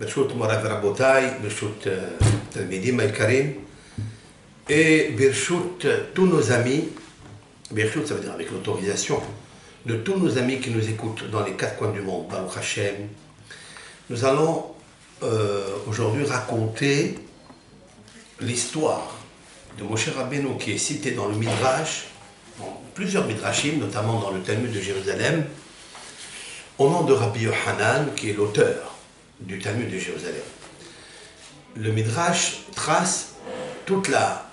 برشوت مراد رابوتاي برشوت تلميذي الكريم et برشوت tous nos amis. Birchut, ça veut dire avec l'autorisation de tous nos amis qui nous écoutent dans les quatre coins du monde, Baruch Hashem. Nous allons aujourd'hui raconter l'histoire de Moshe Rabbeinu qui est citée dans le Midrash, dans plusieurs Midrashim, notamment dans le Talmud de Jérusalem, au nom de Rabbi Yohanan, qui est l'auteur du Talmud de Jérusalem. Le Midrash trace toute la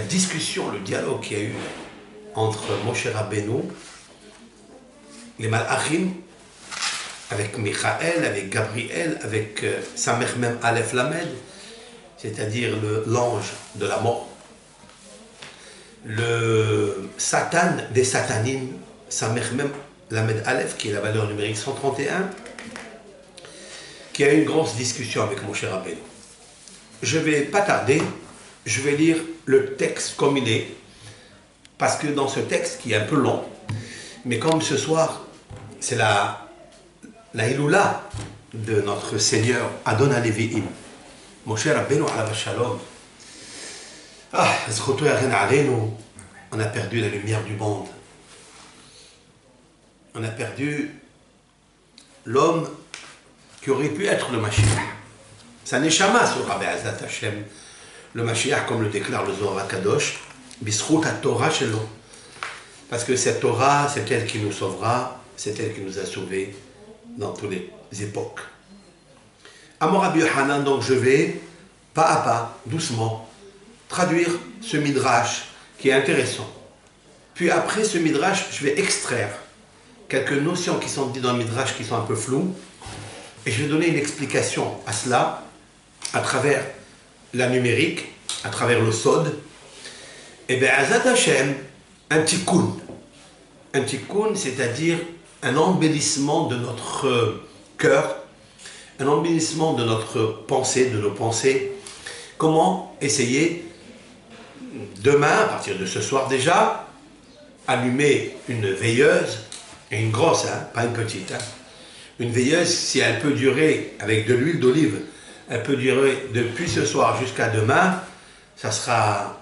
discussion, le dialogue qu'il y a eu entre Moshe Rabbeinu, les Malachim, avec Michael, avec Gabriel, avec Samech Mem Aleph Lamed, c'est-à-dire l'ange de la mort, le Satan des Satanim, Samech Mem Lamed Aleph, qui est la valeur numérique 131, qui a eu une grosse discussion avec Moshe Rabbeinu. Je ne vais pas tarder, je vais lire le texte comme il est, parce que dans ce texte, qui est un peu long, mais comme ce soir, c'est la Iloula de notre Seigneur Adonai Levi'im, Moshe Rabbeinu alav shalom. On a perdu la lumière du monde. On a perdu l'homme qui aurait pu être le Mashiach. Ça n'est jamais sur Rabbi Azat Hashem, le Mashiach, comme le déclare le Zohar HaKadosh, Bisrout Torah Shelo. Parce que cette Torah, c'est elle qui nous sauvera, c'est elle qui nous a sauvés dans toutes les époques. Amor Rabbi Yohanan, donc je vais, pas à pas, doucement, traduire ce midrash qui est intéressant. Puis après ce midrash, je vais extraire quelques notions qui sont dites dans le midrash qui sont un peu floues, et je vais donner une explication à cela à travers la numérique, à travers le sod. Et bien, Azat Hashem, un tikkun. Un tikkun, c'est-à-dire un embellissement de notre cœur, un embellissement de notre pensée, de nos pensées. Comment essayer, demain, à partir de ce soir déjà, allumer une veilleuse, et une grosse, hein, pas une petite, hein. Une veilleuse, si elle peut durer avec de l'huile d'olive, elle peut durer depuis ce soir jusqu'à demain, ça sera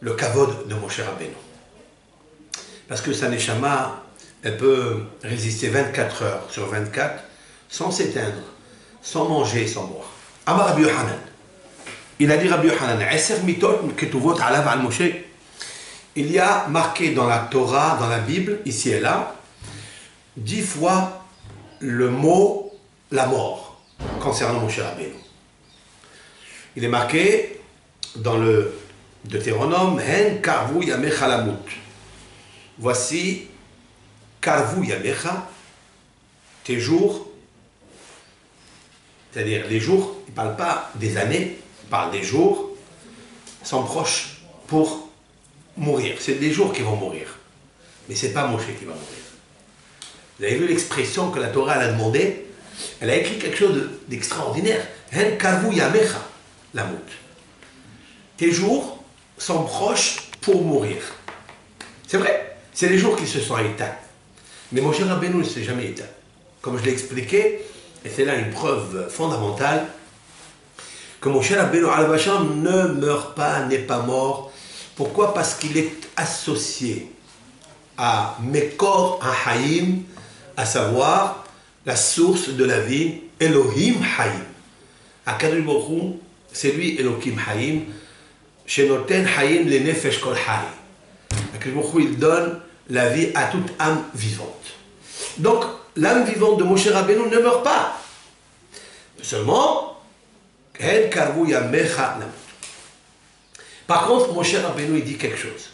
le kavod de Moshe Rabbeinu. Parce que sa neshama, elle peut résister 24 heures sur 24 sans s'éteindre, sans manger, sans boire. Amar Rabbi Yohanan. Il a dit Rabbi Yohanan, il y a marqué dans la Torah, dans la Bible, ici et là, 10 fois le mot la mort concernant Moshe Rabbeinu. Il est marqué dans le Deutéronome, Hen karvu yamecha lamut. Voici karvu yamecha, tes jours, c'est-à-dire les jours, il ne parle pas des années, il parle des jours, sont proches pour mourir. C'est des jours qui vont mourir. Mais ce n'est pas Moshe qui va mourir. Vous avez vu l'expression que la Torah elle a demandé? Elle a écrit quelque chose d'extraordinaire. Hen karvu yamecha lamut. Tes jours sont proches pour mourir. C'est vrai, c'est les jours qui se sont éteints. Mais Moshe Rabbeinu ne s'est jamais éteint. Comme je l'ai expliqué, et c'est là une preuve fondamentale, que Moshe Rabbeinu alav shalom ne meurt pas, n'est pas mort. Pourquoi? Parce qu'il est associé à Mekor HaHayim, à savoir la source de la vie, Elohim Hayim. Akadosh Baruch Hu, c'est lui Elohim Hayim, Shenoten Hayim le Nefesh Kol Hay. Akadosh Baruch Hu, il donne la vie à toute âme vivante. Donc, l'âme vivante de Moshe Rabbeinu ne meurt pas. Seulement, Hen karvu yamecha lamut. Par contre, Moshe Rabbeinu, il dit quelque chose.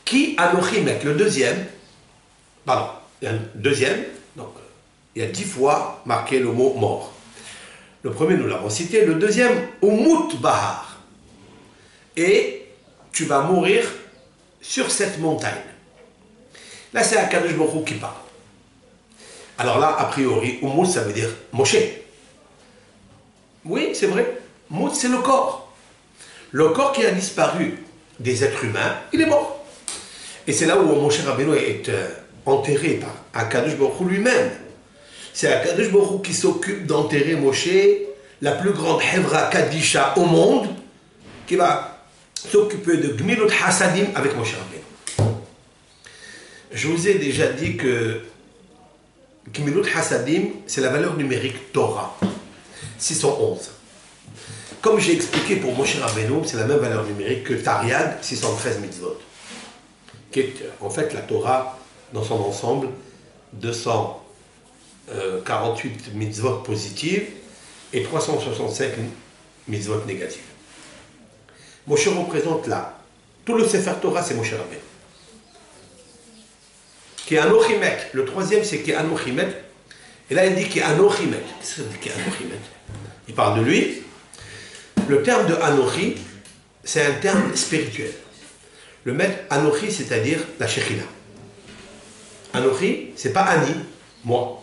Qui anochim, le deuxième, pardon, il y a un deuxième, donc il y a 10 fois marqué le mot mort. Le premier, nous l'avons cité. Le deuxième, Umut Bahar. Et tu vas mourir sur cette montagne. Là, c'est Akadosh Baruch Hu qui parle. Alors là, a priori, Umut, ça veut dire Moshe. Oui, c'est vrai. Umut, c'est le corps. Le corps qui a disparu des êtres humains, il est mort. Et c'est là où Moshe Rabbeinu est enterré par Akadosh Baruch Hu lui-même. C'est Akadosh Baruch Hu qui s'occupe d'enterrer Moshe, la plus grande Hevra Kadisha au monde, qui va s'occuper de Gmilut Hasadim avec Moshe Rabbeinu. Je vous ai déjà dit que Gmilut Hasadim, c'est la valeur numérique Torah, 611. Comme j'ai expliqué pour Moshe Rabbeinu, c'est la même valeur numérique que Tariag, 613 mitzvot, qui est en fait la Torah dans son ensemble, 248 mitzvot positives et 365 mitzvot négatives. Moshe représente là, tout le Sefer Torah c'est Moshe Rabbeinu. Qui est Anochimet, le troisième c'est qui est Anochimet, et là il dit qui est Anochimet. Qu'est-ce que ça veut dire qui est Anochimet? Il parle de lui. Le terme de Anochi, c'est un terme spirituel. Le maître Anochi, c'est-à-dire la Shekhinah. Anochi, c'est pas Ani, moi.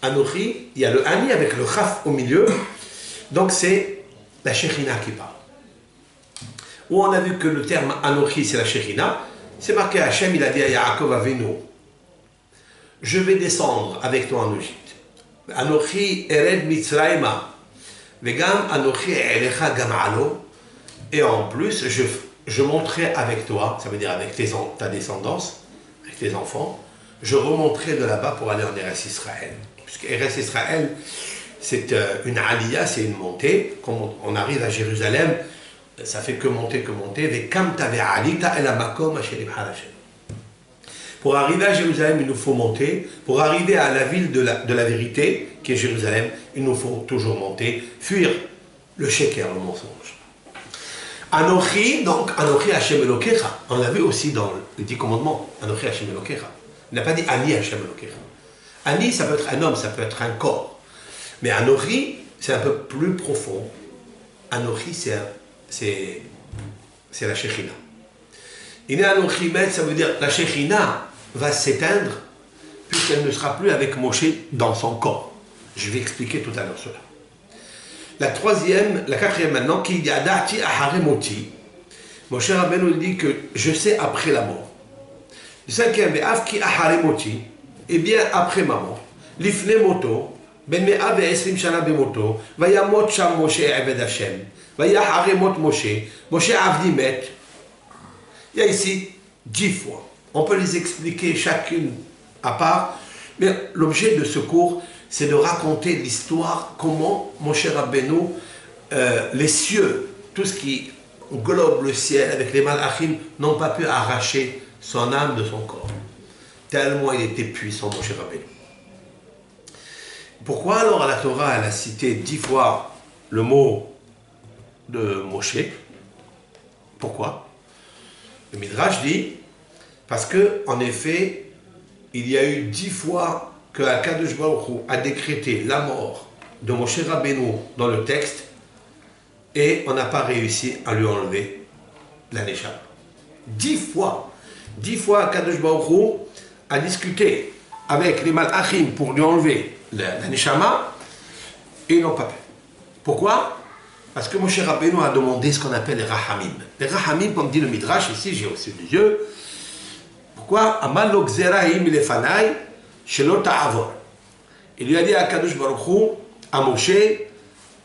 Anochi, il y a le Ani avec le Chaf au milieu, donc c'est la Shekhinah qui parle. Où on a vu que le terme Anochi, c'est la Shekhinah, c'est marqué Hachem, il a dit à Yaakov Avinu, je vais descendre avec toi en Égypte. Anochi ered Mitzrayma. Vegam Anochi elecha gam alo. Et en plus, je monterai avec toi, ça veut dire avec ta descendance, avec tes enfants, je remonterai de là-bas pour aller en Eretz Israël. Puisque Eretz Israël, c'est une aliyah, c'est une montée. Quand on arrive à Jérusalem, ça fait que monter, que monter. Vekam tave alita el hamakom asher ibhar Hashem. Pour arriver à Jérusalem, il nous faut monter. Pour arriver à la ville de la vérité, qui est Jérusalem, il nous faut toujours monter, fuir le sheker, le mensonge. Anochi, donc, Anochi Hashem Elokecha. On l'a vu aussi dans les 10 commandements. Anochi Hashem Elokecha. Il n'a pas dit Ani Hashem Elokecha. Ani, ça peut être un homme, ça peut être un corps. Mais Anochi, c'est un peu plus profond. Anochi, c'est la Shekhinah. Il est Anochi Met, ça veut dire la Shekhinah va s'éteindre puisqu'elle ne sera plus avec Moshe dans son corps. Je vais expliquer tout à l'heure cela. La quatrième maintenant, qui dit Adati Aharemoti. Moshe Rabbeinu dit que je sais après la mort. Le cinquième, Afki Aharemoti, et bien après ma mort. Lifne moto, ben mea ve'esrim shana bemoto, vayamot sham Moshe Eved Hashem, vayaharemot Moshe, Moshe Avdi met. Il y a ici 10 fois. On peut les expliquer chacune à part, mais l'objet de ce cours, c'est de raconter l'histoire, comment Moshe Rabbeinu, les cieux, tout ce qui englobe le ciel avec les malachim, n'ont pas pu arracher son âme de son corps. Tellement il était puissant, Moshe Rabbeinu. Pourquoi alors la Torah, elle a cité 10 fois le mot de Moshe? Pourquoi? Le Midrash dit, parce que, en effet, il y a eu 10 fois que Akadosh Baruch Hu a décrété la mort de Moshe Rabbeinu dans le texte, et on n'a pas réussi à lui enlever la Neshama. 10 fois. 10 fois Akadosh Baruch Hu a discuté avec les Malachim pour lui enlever la Neshama, et ils n'ont pas pu. Pourquoi? Parce que Moshe Rabbeinu a demandé ce qu'on appelle les Rahamim. Les Rahamim, comme dit le Midrash, ici j'ai aussi les yeux. Pourquoi? Amal lo gzeraim lefanai shelo ta'avor. Il lui a dit à Kadosh Baruch Hu, à Moshe,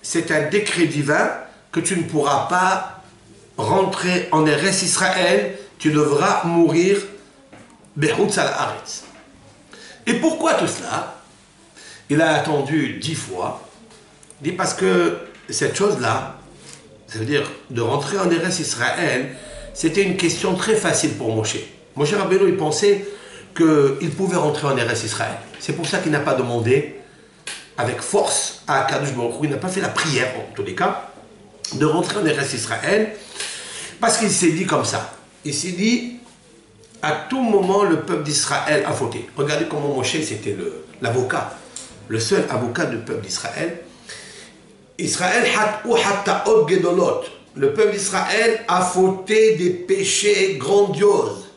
c'est un décret divin que tu ne pourras pas rentrer en Eretz Israël, tu devras mourir bechutz al haaretz. Et pourquoi tout cela? Il a attendu 10 fois. Il dit parce que cette chose-là, ça veut dire de rentrer en Eretz Israël, c'était une question très facile pour Moshe. Moshe Rabbeinu, il pensait qu'il pouvait rentrer en Eretz Israël. C'est pour ça qu'il n'a pas demandé avec force à Kadosh Baruch Hu, il n'a pas fait la prière en tous les cas, de rentrer en Eretz Israël, parce qu'il s'est dit comme ça. Il s'est dit, à tout moment, le peuple d'Israël a fauté. Regardez comment Moshe, c'était l'avocat, le seul avocat du peuple d'Israël. Israël, le peuple d'Israël a fauté des péchés grandioses.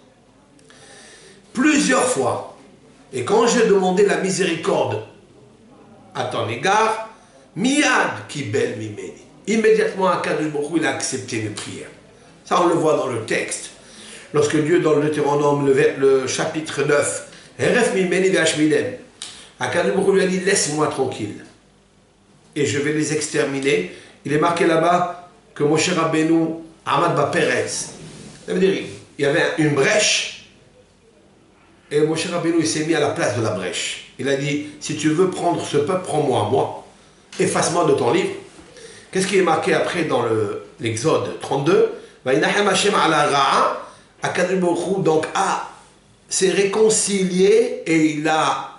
Plusieurs fois. Et quand j'ai demandé la miséricorde à ton égard, Miyad Kibel Mimeni. Immédiatement, Akadosh Baruch Hu, il a accepté mes prières. Ça, on le voit dans le texte. Lorsque Dieu, dans le Deutéronome, le chapitre 9, Eref Mimeni Ve'ashmiden, Akadosh Baruch Hu lui a dit, laisse-moi tranquille. Et je vais les exterminer. Il est marqué là-bas que Moshe Rabbeinu, Ahmad Baperetz, ça veut dire, il y avait une brèche, et Moshe Rabbeinu, il s'est mis à la place de la brèche. Il a dit, si tu veux prendre ce peuple, prends-moi, moi. Efface-moi de ton livre. Qu'est-ce qui est marqué après dans l'Exode 32? Akadosh Baruch Hu donc s'est réconcilié et il a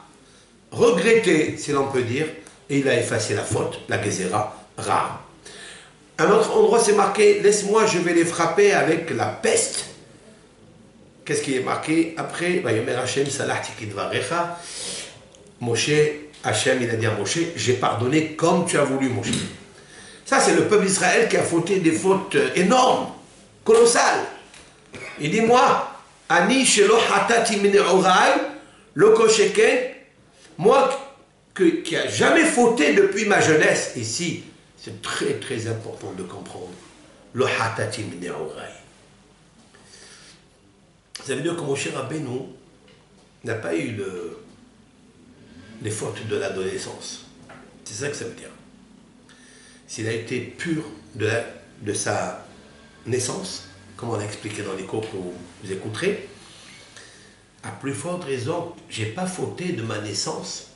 regretté, si l'on peut dire, et il a effacé la faute, la Gezerah, Ra. Un autre endroit c'est marqué, laisse-moi, je vais les frapper avec la peste. Qu'est-ce qui est marqué après? Moshe, Hachem, il a dit à Moshe, j'ai pardonné comme tu as voulu, Moshe. Ça, c'est le peuple d'Israël qui a fauté des fautes énormes, colossales. Il dit, moi, Ani shelo hatati min orai, loko sheken, moi qui a jamais fauté depuis ma jeunesse, ici, c'est très très important de comprendre, le hatati min orai. Ça veut dire que Moshe Rabbeinu n'a pas eu les fautes de l'adolescence. C'est ça que ça veut dire. S'il a été pur de sa naissance, comme on l'a expliqué dans les cours que vous écouterez, à plus forte raison, je n'ai pas fauté de ma naissance.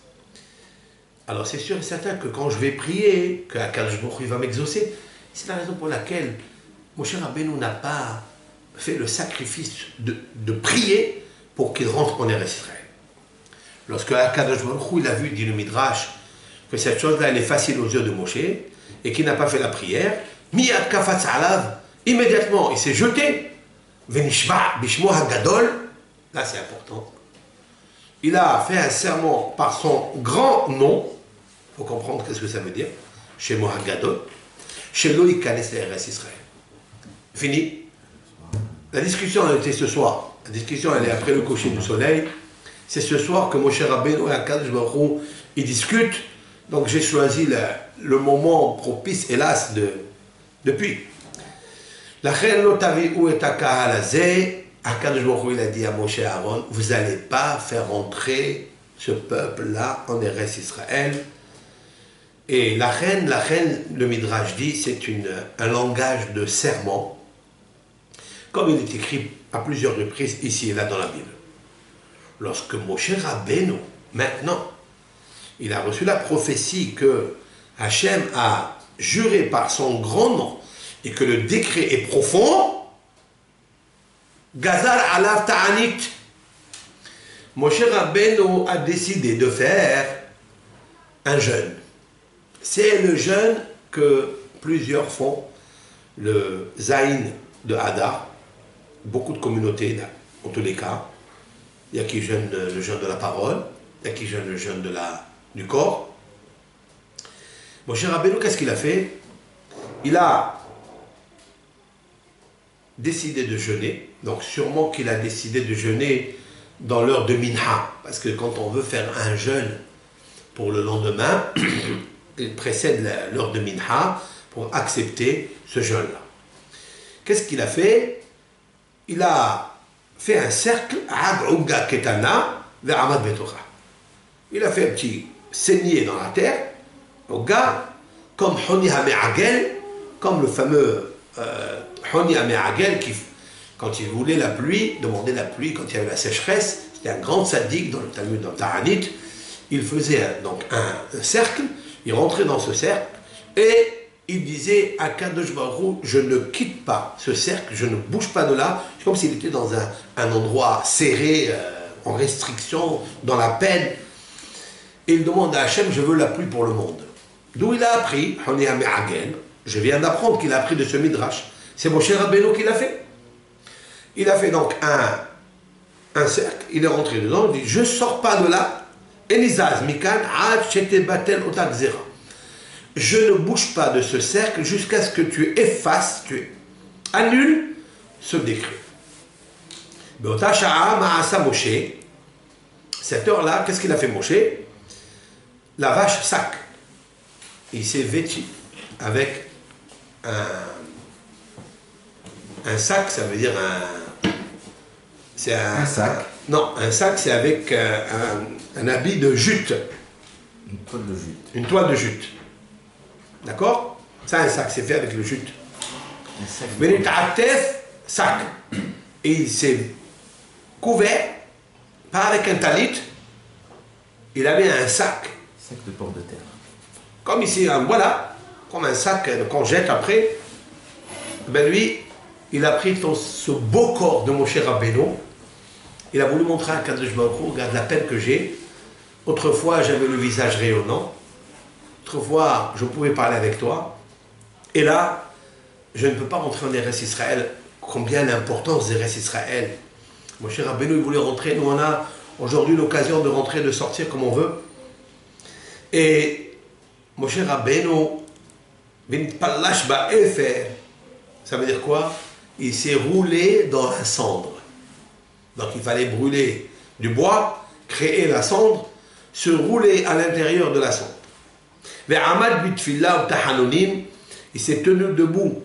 Alors c'est sûr et certain que quand je vais prier, que Akadosh Baruch Hu va m'exaucer, c'est la raison pour laquelle Moshe Rabbeinu n'a pas fait le sacrifice de prier pour qu'il rentre en Eretz Israël. Lorsque Akadosh Baruch Hu, il a vu, dit le Midrash, que cette chose-là, elle est facile aux yeux de Moshe, et qu'il n'a pas fait la prière, Miyad kafatz alav, immédiatement, il s'est jeté, Venishba bishmo hagadol, là c'est important, il a fait un serment par son grand nom, il faut comprendre qu'est-ce que ça veut dire, chez Mohagadol, chez Loïkanes Eretz Israël. Fini. La discussion elle était ce soir, la discussion elle est après le coucher du soleil, c'est ce soir que Moshe Rabbeinu et Akadosh Baruch Hu, ils discutent. Donc j'ai choisi le moment propice, hélas, depuis. La reine Lotaviou et Akahal Azeh, Akadosh Baruch Hu, il a dit à Moshe et Aaron, vous n'allez pas faire entrer ce peuple-là en Eretz Israël. Et la reine, le Midrash dit, c'est un langage de serment, comme il est écrit à plusieurs reprises ici et là dans la Bible. Lorsque Moshe Rabbeinu, maintenant, il a reçu la prophétie que Hachem a juré par son grand nom et que le décret est profond, Gazar alav ta'anit. Moshe Rabbeinu a décidé de faire un jeûne. C'est le jeûne que plusieurs font, le Zaïn de Hadar, beaucoup de communautés, en tous les cas. Il y a qui jeûnent le jeûne de la parole, il y a qui jeûnent le jeûne du corps. Moshe Rabbeinu, qu'est-ce qu'il a fait? Il a décidé de jeûner, donc sûrement qu'il a décidé de jeûner dans l'heure de Minha, parce que quand on veut faire un jeûne pour le lendemain, il précède l'heure de Minha pour accepter ce jeûne-là. Qu'est-ce qu'il a fait? Il a fait un cercle, il a fait un petit saigné dans la terre, comme Honi Hame'agel, comme le fameux Honi Hame'agel qui, quand il voulait la pluie, demandait la pluie quand il y avait la sécheresse, c'était un grand sadique dans le Talmud, dans le Ta'anit, il faisait donc un cercle, il rentrait dans ce cercle, et il disait à Kadosh Baruch Hu, je ne quitte pas ce cercle, je ne bouge pas de là, c'est comme s'il était dans un endroit serré, en restriction, dans la peine. Et il demande à Hachem, je veux la pluie pour le monde. D'où il a appris, je viens d'apprendre qu'il a appris de ce Midrash. C'est Moshe Rabbeinu qui l'a fait. Il a fait donc un cercle, il est rentré dedans, il dit, je ne sors pas de là, Elizaz, Mikan, Ad, Shete, Batel, Otak, Zera. Je ne bouge pas de ce cercle jusqu'à ce que tu effaces, tu annules ce décret. Moshe, cette heure-là, qu'est-ce qu'il a fait Moshe? La vache sac. Il s'est vêtu avec un sac, ça veut dire c'est un sac. Non, un sac c'est avec un habit de jute. Une toile de jute. Une toile de jute. D'accord? Ça, un sac, c'est fait avec le jute. Un sac. Venit'atef, sac. Et il s'est couvert, pas avec un talit, il avait un sac. Sac de porc de terre. Comme ici, voilà, comme un sac qu'on jette après. Ben lui, il a pris ce beau corps de Moshe Rabbeinu. Il a voulu montrer à Kadosh Baruch Hu, regarde la peine que j'ai. Autrefois, j'avais le visage rayonnant. Autrefois, je pouvais parler avec toi. Et là, je ne peux pas rentrer en Eretz Israël. Combien l'importance d'Eretz Israël. Moshe Rabbeinu, il voulait rentrer. Nous, on a aujourd'hui l'occasion de rentrer, de sortir comme on veut. Et Moshe Rabbeinu, ça veut dire quoi? Il s'est roulé dans la cendre. Donc il fallait brûler du bois, créer la cendre, se rouler à l'intérieur de la cendre. Il s'est tenu debout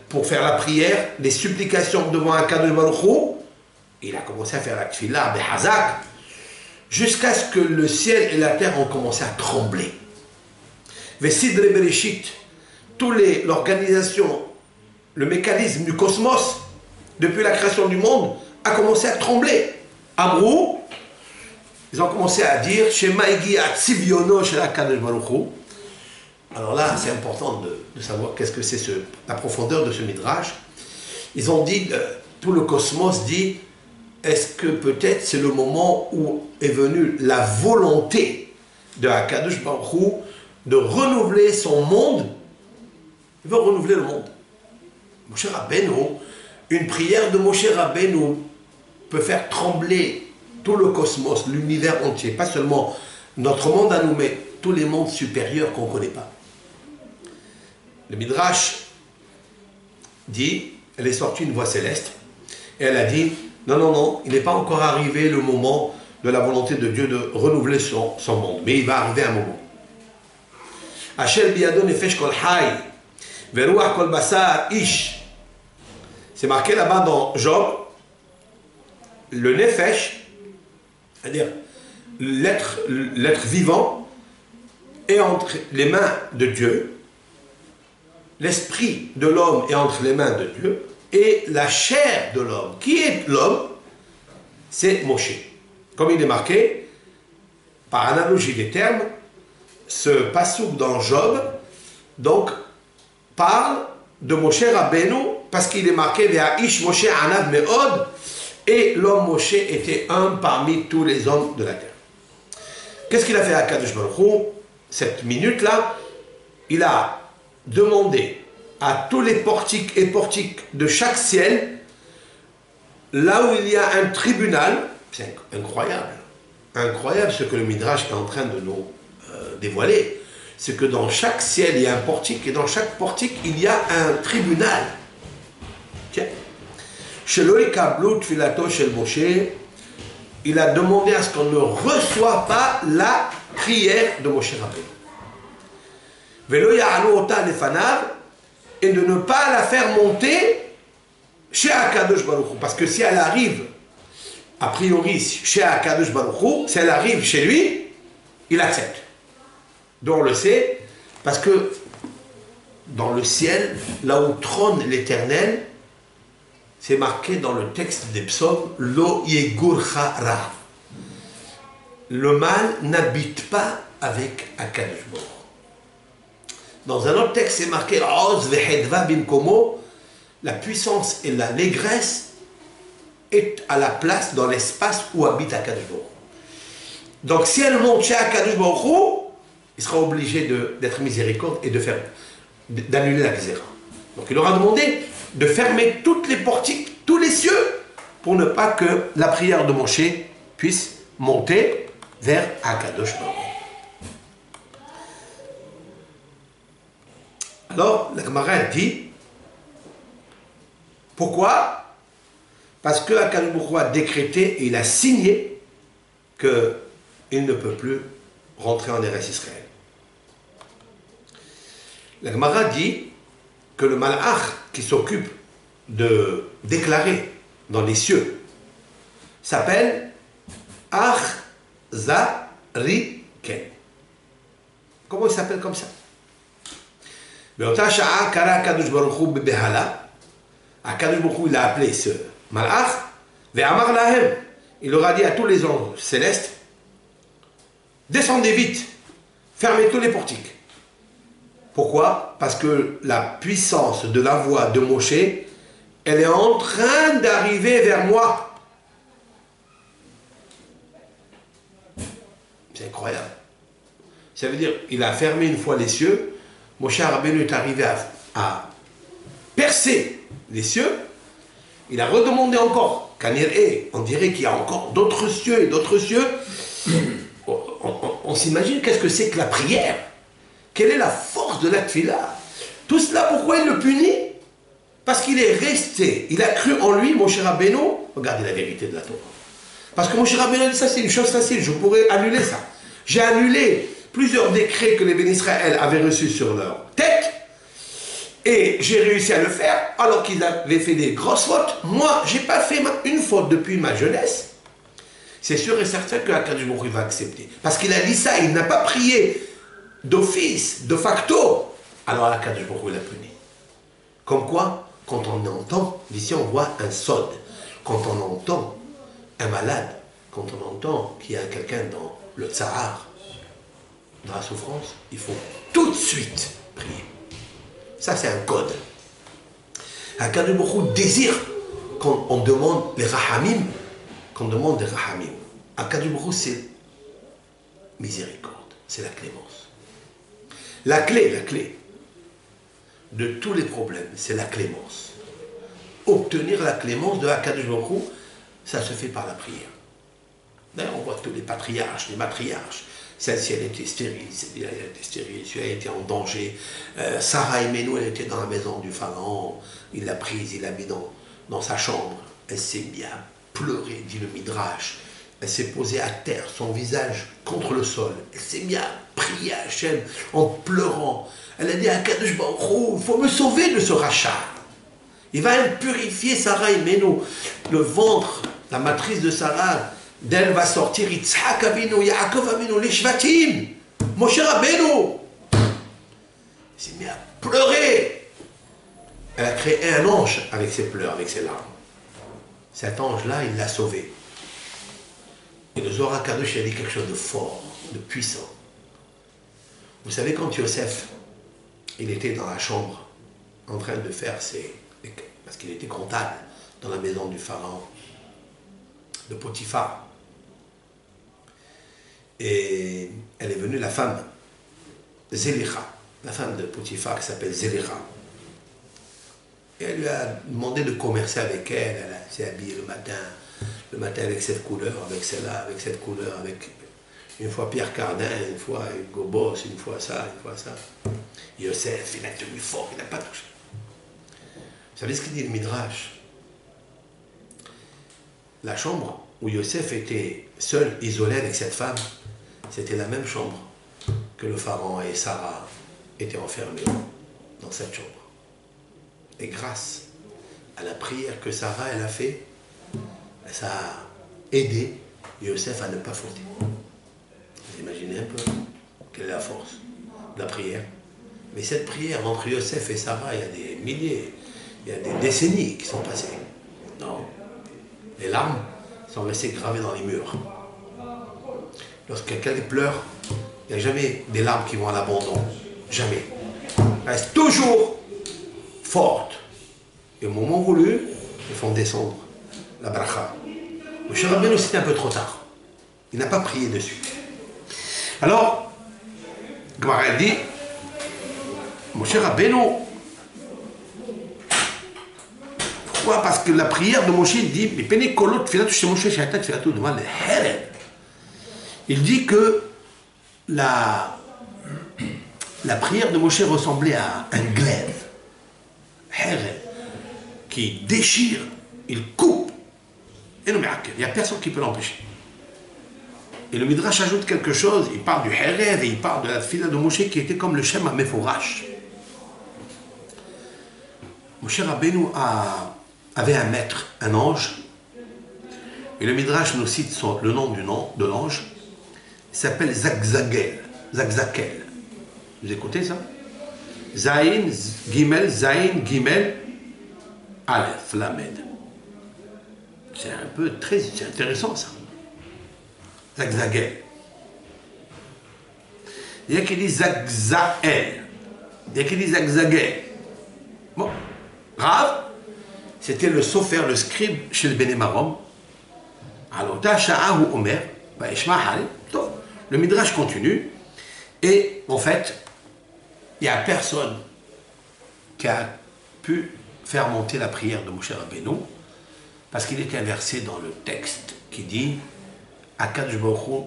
pour faire la prière, les supplications devant Akadosh Baruch Hu. Il a commencé à faire la tfila, behazak, jusqu'à ce que le ciel et la terre ont commencé à trembler. Vesidre Bereshit, l'organisation, le mécanisme du cosmos, depuis la création du monde, a commencé à trembler. Amrou, ils ont commencé à dire Shema Igi Atziviono Shel Kadosh Baruch Hu. Alors là, c'est important de savoir qu'est-ce que c'est la profondeur de ce midrash. Ils ont dit, tout le cosmos dit, est-ce que peut-être c'est le moment où est venue la volonté de Akadosh Baruch Hu de renouveler son monde? Il veut renouveler le monde. Moshe Rabbeinu, une prière de Moshe Rabbeinu peut faire trembler tout le cosmos, l'univers entier, pas seulement notre monde à nous, mais tous les mondes supérieurs qu'on ne connaît pas. Le Midrash dit, elle est sortie une voix céleste, et elle a dit, non, non, non, il n'est pas encore arrivé le moment de la volonté de Dieu de renouveler son monde, mais il va arriver un moment. Hachel biyado nefesh kol hay, veruach kol basar ish. C'est marqué là-bas dans Job, le nefesh, c'est-à-dire l'être vivant, est entre les mains de Dieu, l'esprit de l'homme est entre les mains de Dieu, et la chair de l'homme, qui est l'homme, c'est Moshe. Comme il est marqué, par analogie des termes, ce passouk dans Job, donc, parle de Moshe Rabbeinu, parce qu'il est marqué Ve'a'ish Moshe Anav Me'od, et l'homme Moshe était un parmi tous les hommes de la terre. Qu'est-ce qu'il a fait à Kadosh Baruch Hu? Cette minute-là, il a demandé à tous les portiques et portiques de chaque ciel, là où il y a un tribunal, c'est incroyable, incroyable ce que le Midrash est en train de nous dévoiler, c'est que dans chaque ciel il y a un portique, et dans chaque portique il y a un tribunal. Tiens. Il a demandé à ce qu'on ne reçoive pas la prière de Moshe Rabbeinu. Et de ne pas la faire monter chez Akadosh Baruch Hu. Parce que si elle arrive, a priori, chez Akadosh Baruch Hu, si elle arrive chez lui, il accepte. Donc on le sait, parce que dans le ciel, là où trône l'Éternel, c'est marqué dans le texte des psaumes, Lo yegurcha ra. Le mal n'habite pas avec Akadosh Baruch Hu. Dans un autre texte, c'est marqué Oz vehedva bimkomo, la puissance et la négresse est à la place dans l'espace où habite Akadosh Baruch Hu. Donc si elle monte chez Akadosh Baruch Hu, il sera obligé d'être miséricorde et d'annuler la misère. Donc il aura demandé de fermer toutes les portiques, tous les cieux, pour ne pas que la prière de Moshe puisse monter vers Akadosh Baruch Hu. Alors, la Gemara dit, pourquoi? Parce que Akadosh Baruch Hu a décrété et il a signé qu'il ne peut plus rentrer en Eretz Israël. La Gemara dit que le malach qui s'occupe de déclarer dans les cieux s'appelle Achzariken. Comment il s'appelle comme ça? באותה שעה קרא הקדוש ברוך הוא בבהלה, הקדוש ברוך הוא, il a appelé ce malach, ואמר להם, il leur a dit à tous les anges célestes, descendez vite, fermez tous les portiques. Pourquoi? Parce que la puissance de la voix de Moshe, elle est en train d'arriver vers moi. C'est incroyable. Ça veut dire, il a fermé une fois les cieux, Moshe Rabbeinu est arrivé à percer les cieux, il a redemandé encore, on dirait qu'il y a encore d'autres cieux et d'autres cieux. On s'imagine qu'est-ce que c'est que la prière, quelle est la force de la tfila. Tout cela, pourquoi il le punit? Parce qu'il est resté, il a cru en lui, Moshe Rabbeinu, regardez la vérité de la Torah. Parce que Moshe Rabbeinu a dit ça, c'est une chose facile, je pourrais annuler ça. J'ai annulé plusieurs décrets que les bénis Israël avaient reçus sur leur tête, et j'ai réussi à le faire, alors qu'ils avaient fait des grosses fautes. Moi, je n'ai pas fait une faute depuis ma jeunesse. C'est sûr et certain que Akadosh Baruch Hu va accepter. Parce qu'il a dit ça, il n'a pas prié d'office, de facto. Alors Akadosh Baruch Hu l'a puni. Comme quoi, quand on entend, d'ici on voit un sod, quand on entend un malade, quand on entend qu'il y a quelqu'un dans le tsahar, dans la souffrance, il faut tout de suite prier. Ça, c'est un code. Akadosh Baruch Hu désire quand on demande les rahamim, qu'on demande des rahamim. Akadosh Baruch Hu, c'est miséricorde, c'est la clémence. La clé de tous les problèmes, c'est la clémence. Obtenir la clémence de Akadosh Baruch Hu, ça se fait par la prière. D'ailleurs, on voit tous les patriarches, les matriarches. Celle-ci, elle était stérile, celui-là, elle était stérile, celui-là, elle était en danger. Sarah Imenu, elle était dans la maison du pharaon. Il l'a prise, il l'a mis dans sa chambre. Elle s'est mise à pleurer, dit le Midrash. Elle s'est posée à terre, son visage contre le sol. Elle s'est mise à prier à Hachem en pleurant. Elle a dit à Kadosh Baruch Hu, il faut me sauver de ce rachat. Il va purifier Sarah Imenu. Le ventre, la matrice de Sarah, d'elle va sortir Yitzhak Avinu, Yaakov Avinu, les Shvatim, Moshe Rabbeinu. Elle s'est mise à pleurer. Elle a créé un ange avec ses pleurs, avec ses larmes. Cet ange-là, il l'a sauvé. Et le Zohar Kadosh a dit quelque chose de fort, de puissant. Vous savez, quand Yosef, il était dans la chambre, en train de faire parce qu'il était comptable dans la maison du pharaon, de Potiphar. Et elle est venue, la femme, Zélicha, la femme de Potiphar qui s'appelle Zélicha. Et elle lui a demandé de commercer avec elle. Elle s'est habillée le matin avec cette couleur, avec celle-là, avec cette couleur, avec une fois Pierre Cardin, une fois Hugo Boss, une fois ça, une fois ça. Yosef, il a tenu fort, il n'a pas touché. Vous savez ce qu'il dit le Midrash? La chambre où Yosef était seul, isolé avec cette femme, c'était la même chambre que le pharaon et Sarah étaient enfermés dans cette chambre. Et grâce à la prière que Sarah elle a fait, ça a aidé Yosef à ne pas fauter. Vous imaginez un peu quelle est la force de la prière. Mais cette prière entre Yosef et Sarah, il y a des milliers, il y a des décennies qui sont passées. Non. Les larmes sont restées gravées dans les murs. Lorsque quelqu'un pleure, il n'y a jamais des larmes qui vont à l'abandon. Jamais. Elles restent toujours fortes. Et au moment voulu, ils font descendre la bracha. Moshe Rabbeinu, c'était un peu trop tard. Il n'a pas prié dessus. Alors, Gemara dit, Moshe Rabbeinu, pourquoi? Parce que la prière de Moshe dit, il dit que la prière de Moshe ressemblait à un glaive, qui déchire, il coupe. Et il n'y a personne qui peut l'empêcher. Et le Midrash ajoute quelque chose, il parle du Herev et il parle de la fila de Moshe qui était comme le Shem HaMeforash. Moshe Rabbeinu avait un maître, un ange, Et le Midrash nous cite le nom de l'ange. Il s'appelle Zakzakel. Zakzakel. Vous écoutez ça? Zain, Gimel, Aleph, Lamed. C'est un peu c'est intéressant ça. Zakzakel. Il y a qui dit Zakzael. Il y a qui dit Zakzagel. Bon. Rav, c'était le sofer, le scribe chez le Béné Marom. Alors, Tasha'ahu Omer, le Midrash continue. Et en fait, il n'y a personne qui a pu faire monter la prière de Moshe Rabbeinu parce qu'il est inversé dans le texte qui dit Akadosh Baruch Hu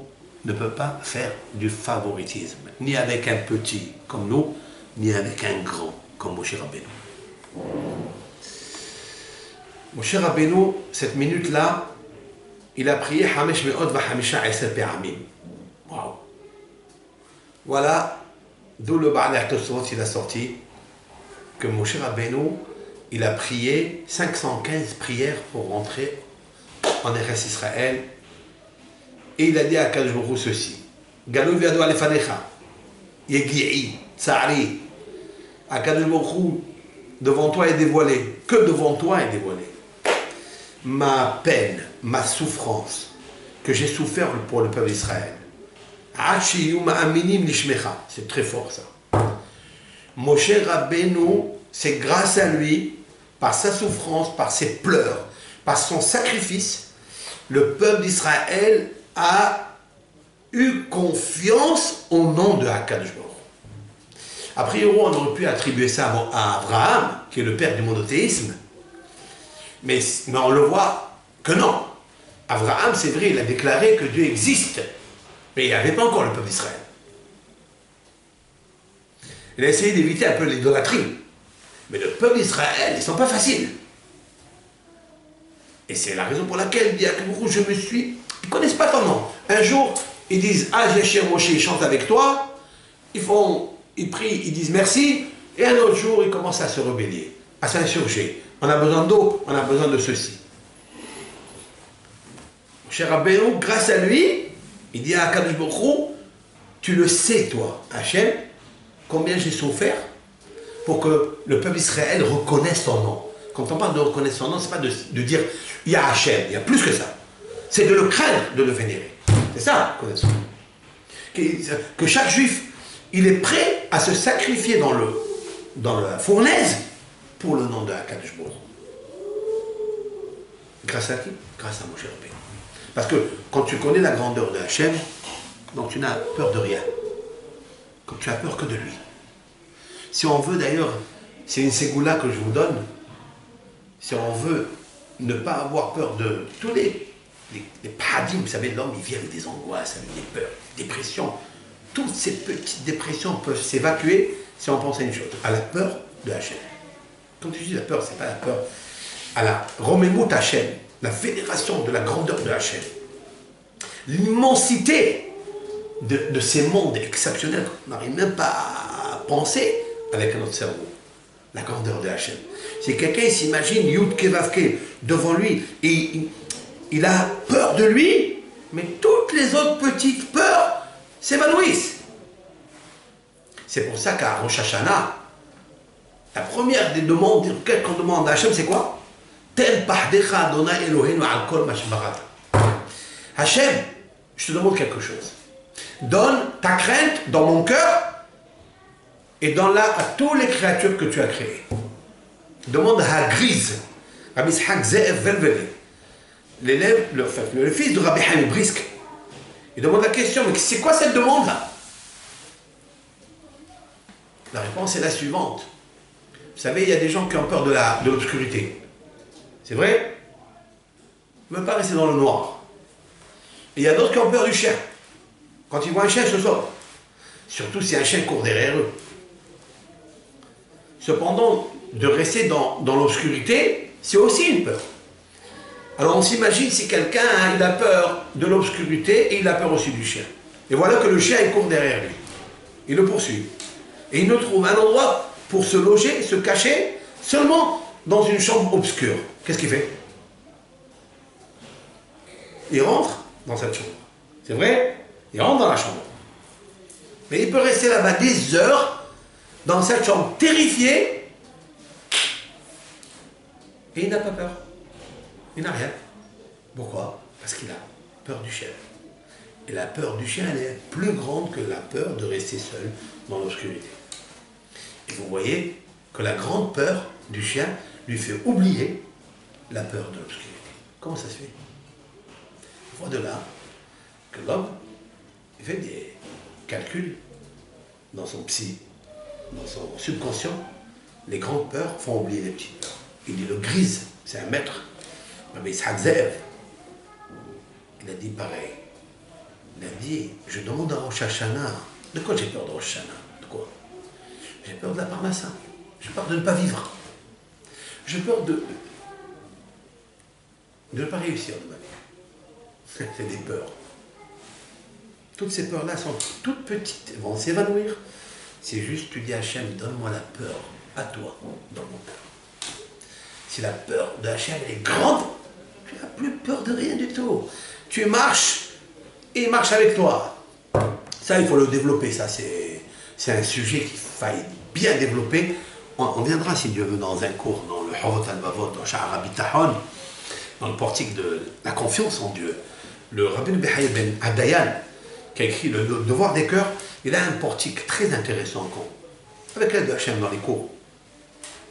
ne peut pas faire du favoritisme, ni avec un petit comme nous, ni avec un grand comme Moshe Rabbeinu. Moshe Rabbeinu, cette minute-là, il a prié Hamesh Me'od V'Hamisha Eser Pe'amim. Waouh! Voilà, d'où le Ba'al HaTosfot il a sorti que Moshe Rabbeinu, il a prié 515 prières pour rentrer en Eretz Israël. Et il a dit à Akadosh Baruch Hu ceci: Galou v'yado alefanecha, Yegi'i, Tsa'ari. Akadosh Baruch Hu, devant toi est dévoilé. Que devant toi est dévoilé? Ma peine, ma souffrance que j'ai souffert pour le peuple d'Israël. C'est très fort ça. Moshe Rabbeinu, c'est grâce à lui, par sa souffrance, par ses pleurs, par son sacrifice, le peuple d'Israël a eu confiance au nom de Akadosh Baruch Hu. A priori, on aurait pu attribuer ça à Abraham, qui est le père du monothéisme, mais on le voit que non. Abraham, c'est vrai, il a déclaré que Dieu existe, mais il n'y avait pas encore le peuple d'Israël. Il a essayé d'éviter un peu l'idolâtrie, mais le peuple d'Israël, ils ne sont pas faciles. Et c'est la raison pour laquelle il dit à Akadosh, je me suis... Ils ne connaissent pas ton nom. Un jour, ils disent, ah, j'ai Moshe, ils chantent avec toi. Ils prient, ils disent merci. Et un autre jour, ils commencent à se rebeller, à s'insurger. On a besoin d'eau, on a besoin de ceci. Moshe Rabbeinu, grâce à lui, il dit à Akadosh Baruch Hu, tu le sais, toi, Hachem, combien j'ai souffert pour que le peuple d'Israël reconnaisse ton nom. Quand on parle de reconnaître son nom, ce n'est pas de dire il y a Hachem, il y a plus que ça. C'est de le craindre, de le vénérer. C'est ça, connaître son nom. Que chaque juif, il est prêt à se sacrifier dans la fournaise pour le nom de Akadosh Baruch Hu. Grâce à qui? Grâce à Moshe Rabbeinu. Parce que quand tu connais la grandeur de Hachem, donc tu n'as peur de rien. Comme tu as peur que de lui. Si on veut d'ailleurs, c'est une ségoula que je vous donne, si on veut ne pas avoir peur de tous les paradigmes, vous savez, l'homme il vit avec des angoisses, avec des peurs, des dépressions. Toutes ces petites dépressions peuvent s'évacuer si on pense à une chose, à la peur de Hachem. Quand je dis la peur, c'est pas la peur, à la Romemut Hachem, la vénération de la grandeur de Hachem, l'immensité de ces mondes exceptionnels qu'on n'arrive même pas à penser avec notre cerveau. La grandeur de Hachem. Si quelqu'un s'imagine Yud Kevavke devant lui et il a peur de lui, mais toutes les autres petites peurs s'évanouissent. C'est pour ça qu'à Rosh Hashanah, la première des demandes qu'on demande à Hachem, c'est quoi? Ten pahdecha Adonai Eloheinu al kol ma shebarata. Hachem, je te demande quelque chose. Donne ta crainte dans mon cœur et donne-la à toutes les créatures que tu as créées. Demande à Grise, Rabbi Ishaq Ze'ev Velveli, le fils de Rabbi Haim Brisk. Il demande la question, mais c'est quoi cette demande-là? La réponse est la suivante. Vous savez, il y a des gens qui ont peur de l'obscurité. C'est vrai? Ils ne veulent pas rester dans le noir. Et il y a d'autres qui ont peur du chien. Quand ils voient un chien, ils se sauvent. Surtout si un chien court derrière eux. Cependant, de rester dans l'obscurité, c'est aussi une peur. Alors on s'imagine si quelqu'un il a peur de l'obscurité et il a peur aussi du chien. Et voilà que le chien il court derrière lui. Il le poursuit. Et il ne trouve un endroit pour se loger, se cacher, seulement dans une chambre obscure. Qu'est-ce qu'il fait? il rentre dans cette chambre. C'est vrai? Il rentre dans la chambre. Mais il peut rester là-bas des heures, dans cette chambre, terrifié, et il n'a pas peur. Il n'a rien. Pourquoi? Parce qu'il a peur du chien. Et la peur du chien, elle est plus grande que la peur de rester seul dans l'obscurité. Et vous voyez que la grande peur du chien lui fait oublier la peur de l'obscurité. Comment ça se fait? On voit de là que l'homme fait des calculs dans son psy, dans son subconscient. Les grandes peurs font oublier les petites peurs. Il dit le grise, c'est un maître. Mais Ishaq Ze'ev, il a dit pareil. Il a dit, je demande à Rosh Hashanah, de quoi j'ai peur de Rosh Hashanah? De quoi? J'ai peur de la parnassa. J'ai peur de ne pas vivre. J'ai peur de ne pas réussir de ma vie. C'est des peurs. Toutes ces peurs-là sont toutes petites, elles vont s'évanouir. C'est juste, tu dis à Hachem, donne-moi la peur à toi dans mon cœur. Si la peur de Hachem est grande, tu n'as plus peur de rien du tout. Tu marches, et il marche avec toi. Ça, il faut le développer. Ça, c'est un sujet qu'il faille bien développer. On viendra, si Dieu veut, dans un cours, dans le Havot al-Bavot, dans Sha'ar Bitachon, dans le portique de la confiance en Dieu. Le Rabbi Behaï Ben Adayan, qui a écrit le devoir des cœurs, il a un portique très intéressant avec l'aide de Hachem dans les cours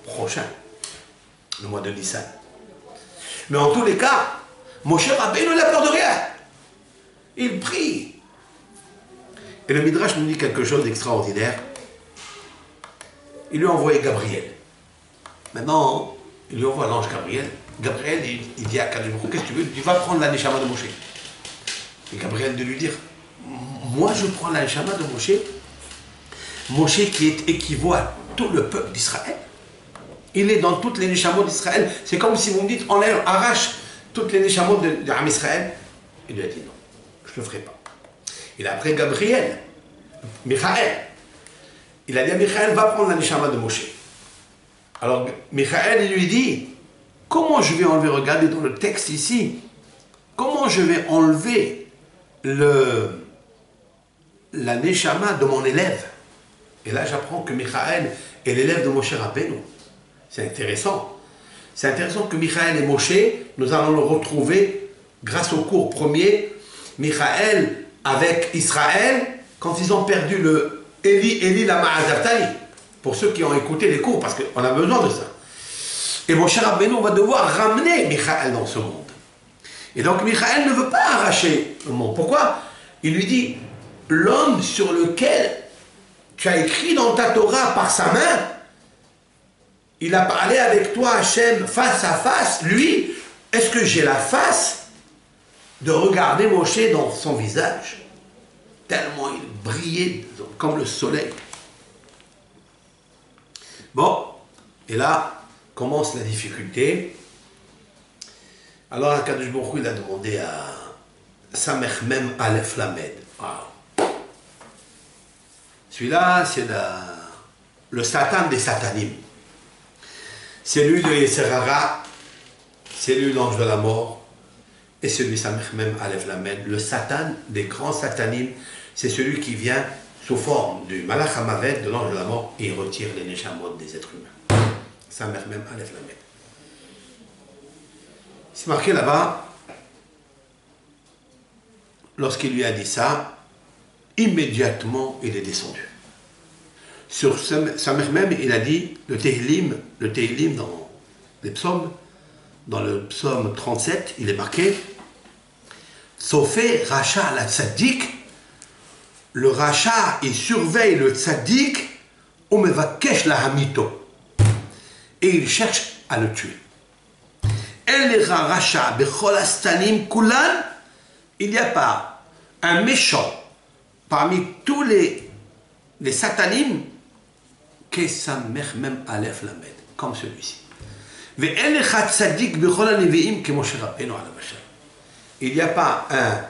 prochains, le mois de Nissan. Mais en tous les cas, Moshe Rabbeinu n'a peur de rien. Il prie. Et le Midrash nous dit quelque chose d'extraordinaire. Il lui a envoyé Gabriel. Maintenant, il lui envoie l'ange Gabriel. Gabriel, il dit à Kadosh Baruch Hu, qu'est-ce que tu veux? Il dit, va prendre la Neshama de Moshe. Et Gabriel de lui dire, moi je prends la Neshama de Moshe. Moshe qui est équivaut à tout le peuple d'Israël. Il est dans toutes les Neshamot d'Israël. C'est comme si vous me dites, on arrache toutes les Neshamot de Am Israël. Il lui a dit non, je ne le ferai pas. Il a appelé Gabriel, Michaël. Il a dit à Michaël, va prendre la Neshama de Moshe. Alors Michaël, il lui dit, comment je vais enlever, regardez dans le texte ici, comment je vais enlever la Neshama de mon élève? Et là, j'apprends que Michaël est l'élève de Moshe Rabbeinu. C'est intéressant. C'est intéressant que Michaël et Moshe, nous allons le retrouver grâce au cours premier. Michaël avec Israël, quand ils ont perdu le Eli lama azabtani, pour ceux qui ont écouté les cours, parce qu'on a besoin de ça. Et Moshe Rabbeinu va devoir ramener Michaël dans ce monde. Et donc Michaël ne veut pas arracher le monde. Pourquoi? Il lui dit, l'homme sur lequel tu as écrit dans ta Torah par sa main, il a parlé avec toi, Hachem, face à face. Lui, est-ce que j'ai la face de regarder Moshe dans son visage? Tellement il brillait comme le soleil. Bon, et là commence la difficulté. Alors Akadosh Baruch Hu, il a demandé à Samech Mem Aleph Lamed. Wow. Celui-là, c'est le Satan des Satanim. C'est lui de Yeserara, c'est lui l'ange de la mort, et celui Samech Mem Aleph Lamed, le Satan des grands Satanim, c'est celui qui vient sous forme du Malach HaMavet, de l'ange de la mort, et il retire les Neshamot des êtres humains. Samech Mem Aleph Lamed. C'est marqué là-bas, lorsqu'il lui a dit ça, immédiatement il est descendu. Sur Samech Mem, il a dit le Tehillim dans les psaumes, dans le psaume 37, il est marqué Sofé Racha la Tzaddik, le Racha, il surveille le Tzaddik, Umevakesh la Hamito, et il cherche à le tuer. El Racha Bechol Astanim Kulan, il n'y a pas un méchant parmi tous les satanim que Samech Mem Aleph Lamed, comme celui-ci. Il n'y a pas un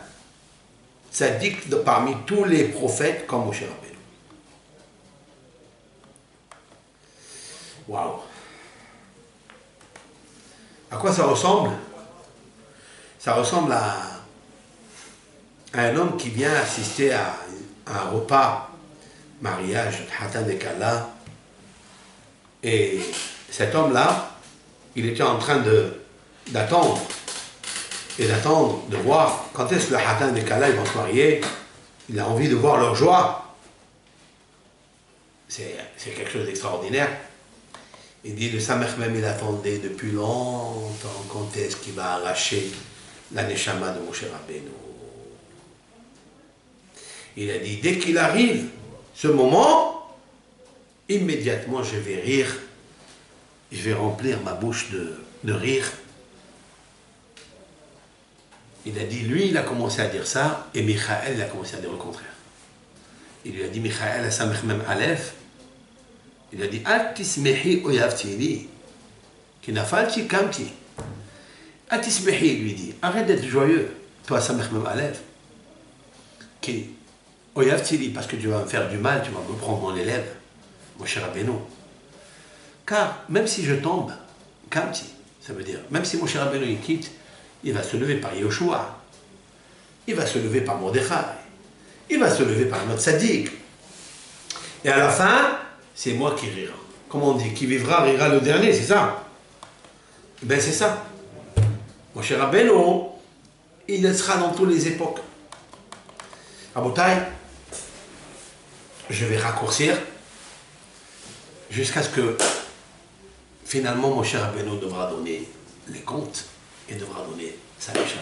tzaddik parmi tous les prophètes comme Moshe Rabbeinu. Waouh! À quoi ça ressemble? Ça ressemble à un homme qui vient assister à un repas, mariage, Hatan et Kala, et cet homme-là, il était en train d'attendre, de voir quand est-ce que le Hatan et Kala ils vont se marier. Il a envie de voir leur joie. C'est quelque chose d'extraordinaire. Il dit, le Samer même, il attendait depuis longtemps quand est-ce qu'il va arracher la Neshama de Moshe Rabbeinu. Il a dit, dès qu'il arrive, ce moment, immédiatement je vais rire, je vais remplir ma bouche de rire. Il a dit, lui, il a commencé à dire ça, et Michael, il a commencé à dire le contraire. Il lui a dit, Michael, à Samer même Aleph, il a dit, Atismehi oyavtini, qui n'a falti kamti. Atismehi, lui dit, arrête d'être joyeux, toi, Samer même Aleph, qui oyavtini, parce que tu vas me faire du mal, tu vas me prendre mon élève, mon cher Rabbeinu. Car même si je tombe, kamti, ça veut dire, même si mon cher Rabbeinu il quitte, il va se lever par Yoshua, il va se lever par Mordechai, il va se lever par notre Sadiq. Et à la fin, c'est moi qui rira. Comme on dit, qui vivra rira le dernier, c'est ça? Ben c'est ça. Mon cher Rabbeinu, il sera dans toutes les époques. Rabotai, je vais raccourcir jusqu'à ce que finalement mon cher Rabbeinu devra donner les comptes et devra donner sa Neshama.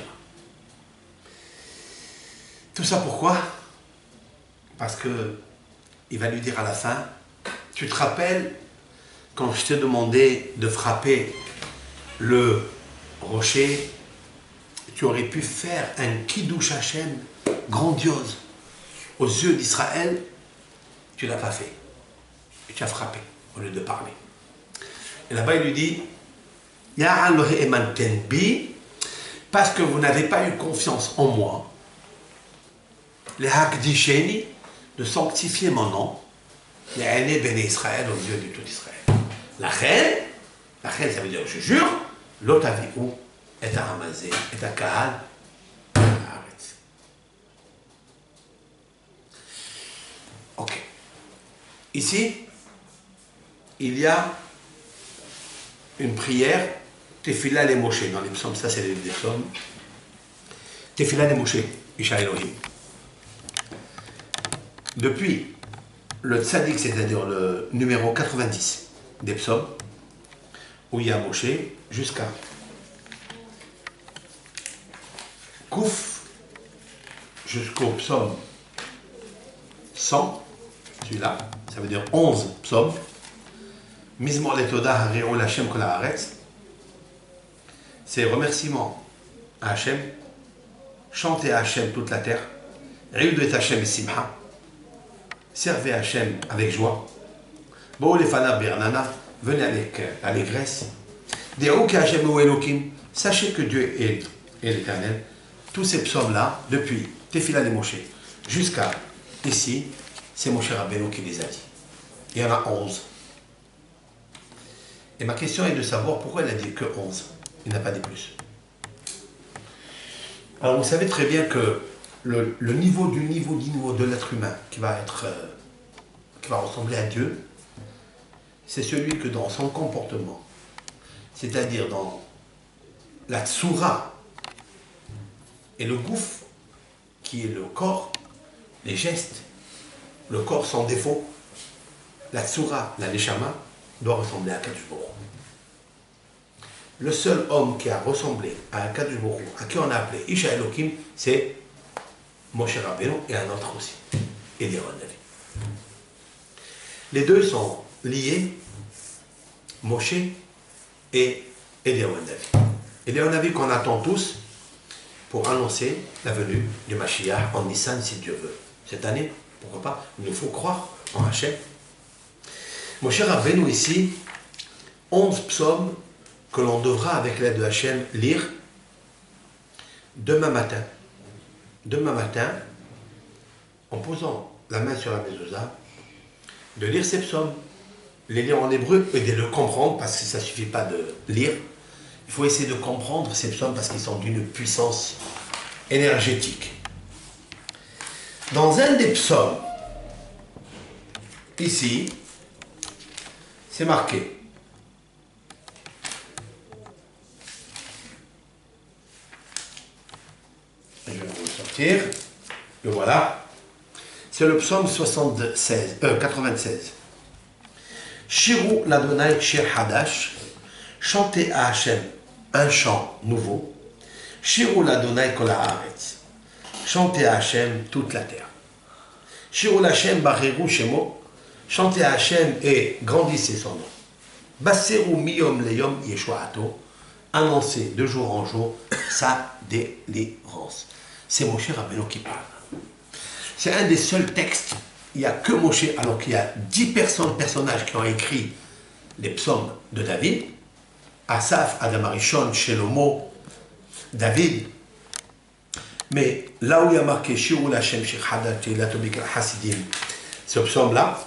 Tout ça pourquoi? Parce que il va lui dire à la fin, tu te rappelles quand je t'ai demandé de frapper le rocher, tu aurais pu faire un Kiddush Hashem grandiose aux yeux d'Israël, tu ne l'as pas fait. Et tu as frappé au lieu de parler. Et là-bas il lui dit, parce que vous n'avez pas eu confiance en moi, les Hakdisheni, de sanctifier mon nom, les aînés béné Israël aux yeux de tout Israël. La reine, ça veut dire je jure, l'autre aviou est à Ramazé, est à Kahal, arrête. Ok. Ici, il y a une prière, Tefila les Moshe, dans les psaumes, ça c'est les psaumes. Tefila les Moshe, Isha Elohim. Depuis le tzaddik, c'est-à-dire le numéro 90 des psaumes, où il y a Moshe, jusqu'à Kouf, jusqu'au psaume 100, celui-là, ça veut dire 11 psaumes, Mizmor letoda hari'u l'Hashem kol haaretz, c'est remerciement à Hachem, chanter à Hachem toute la terre, Ri'udu et Hachem et Simha, servez Hachem avec joie, Bo'u lefanav bernana, venez avec allégresse, Di'u ki Hachem hu Elokim, sachez que Dieu est l'Éternel. Tous ces psaumes-là, depuis Tefila les Moshe jusqu'à ici, c'est Moshe Rabbeinu qui les a dit. Il y en a 11. Et ma question est de savoir pourquoi il n'a dit que 11. Il n'a pas dit plus. Alors vous savez très bien que le niveau de l'être humain qui va ressembler à Dieu, c'est celui que dans son comportement, c'est-à-dire dans la tsura et le gouffre, qui est le corps, les gestes, le corps sans défaut, la tsura, la neshama, doit ressembler à Kadosh Baruch Hu. Le seul homme qui a ressemblé à Kadosh Baruch Hu, à qui on a appelé Isha Elokim, c'est Moshe Rabbeinu et un autre aussi, Eliyahu Hanavi. Les deux sont liés, Moshe et Eliyahu Hanavi. Eliyahu Hanavi qu'on attend tous pour annoncer la venue du Mashiach en Nissan si Dieu veut. Cette année, pourquoi pas, il nous faut croire en Hachem. Moshe Rabbeinu ici, 11 psaumes que l'on devra avec l'aide de Hachem lire demain matin. Demain matin, en posant la main sur la mezouza, de lire ces psaumes, les lire en hébreu et de le comprendre, parce que ça ne suffit pas de lire. Il faut essayer de comprendre ces psaumes parce qu'ils sont d'une puissance énergétique. Dans un des psaumes, ici, c'est marqué. Je vais vous le sortir. Le voilà. C'est le psaume 96. Shirou l'Adonai Shir Hadash. Chantez à Hachem un chant nouveau. Shirou l'Adonai Kol Haaretz. Chantez à Hachem toute la terre. Shirou l'Hachem Bareru Shemo. Chantez à Hachem et grandissez son nom. Basseru miyom leyom yeshuato. Annoncez de jour en jour sa délivrance. C'est Moshe Rabbeinu qui parle. C'est un des seuls textes. Il n'y a que Moshe, alors qu'il y a 10 personnages qui ont écrit les psaumes de David. Asaph, Adam Arishon, Shelomo, David. Mais là où il y a marqué Shirou l'Hachem Shir Hadash Latobik al-Hasidim, ce psaume-là,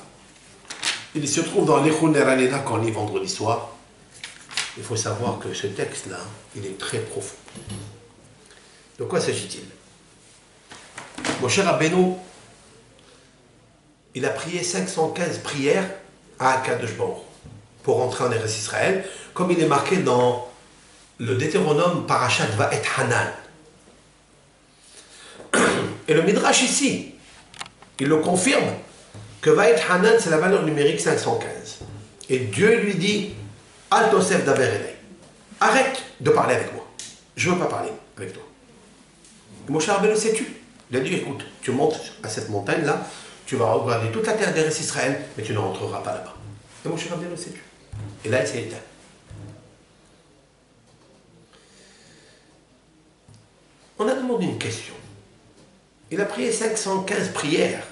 il se trouve dans l'Echon Neranena qu'on lit vendredi soir. Il faut savoir que ce texte-là, il est très profond. De quoi s'agit-il? Moshe Rabbeinu, il a prié 515 prières à Akadosh Baruch pour entrer en Eretz Israël, comme il est marqué dans le Deutéronome Parashat Va'et Hanan. Et le Midrash ici, il le confirme que Va'et Hanan, c'est la valeur numérique 515. Et Dieu lui dit, Al Tosef Daber Elei, arrête de parler avec moi. Je ne veux pas parler avec toi. Et Moshe Rabbeinu s'est tu. Il a dit, écoute, tu montes à cette montagne-là, tu vas regarder toute la terre d'Eretz Israël, mais tu ne rentreras pas là-bas. Et Moshe Rabbeinu s'est tu. Et là, il s'est éteint. On a demandé une question. Il a prié 515 prières.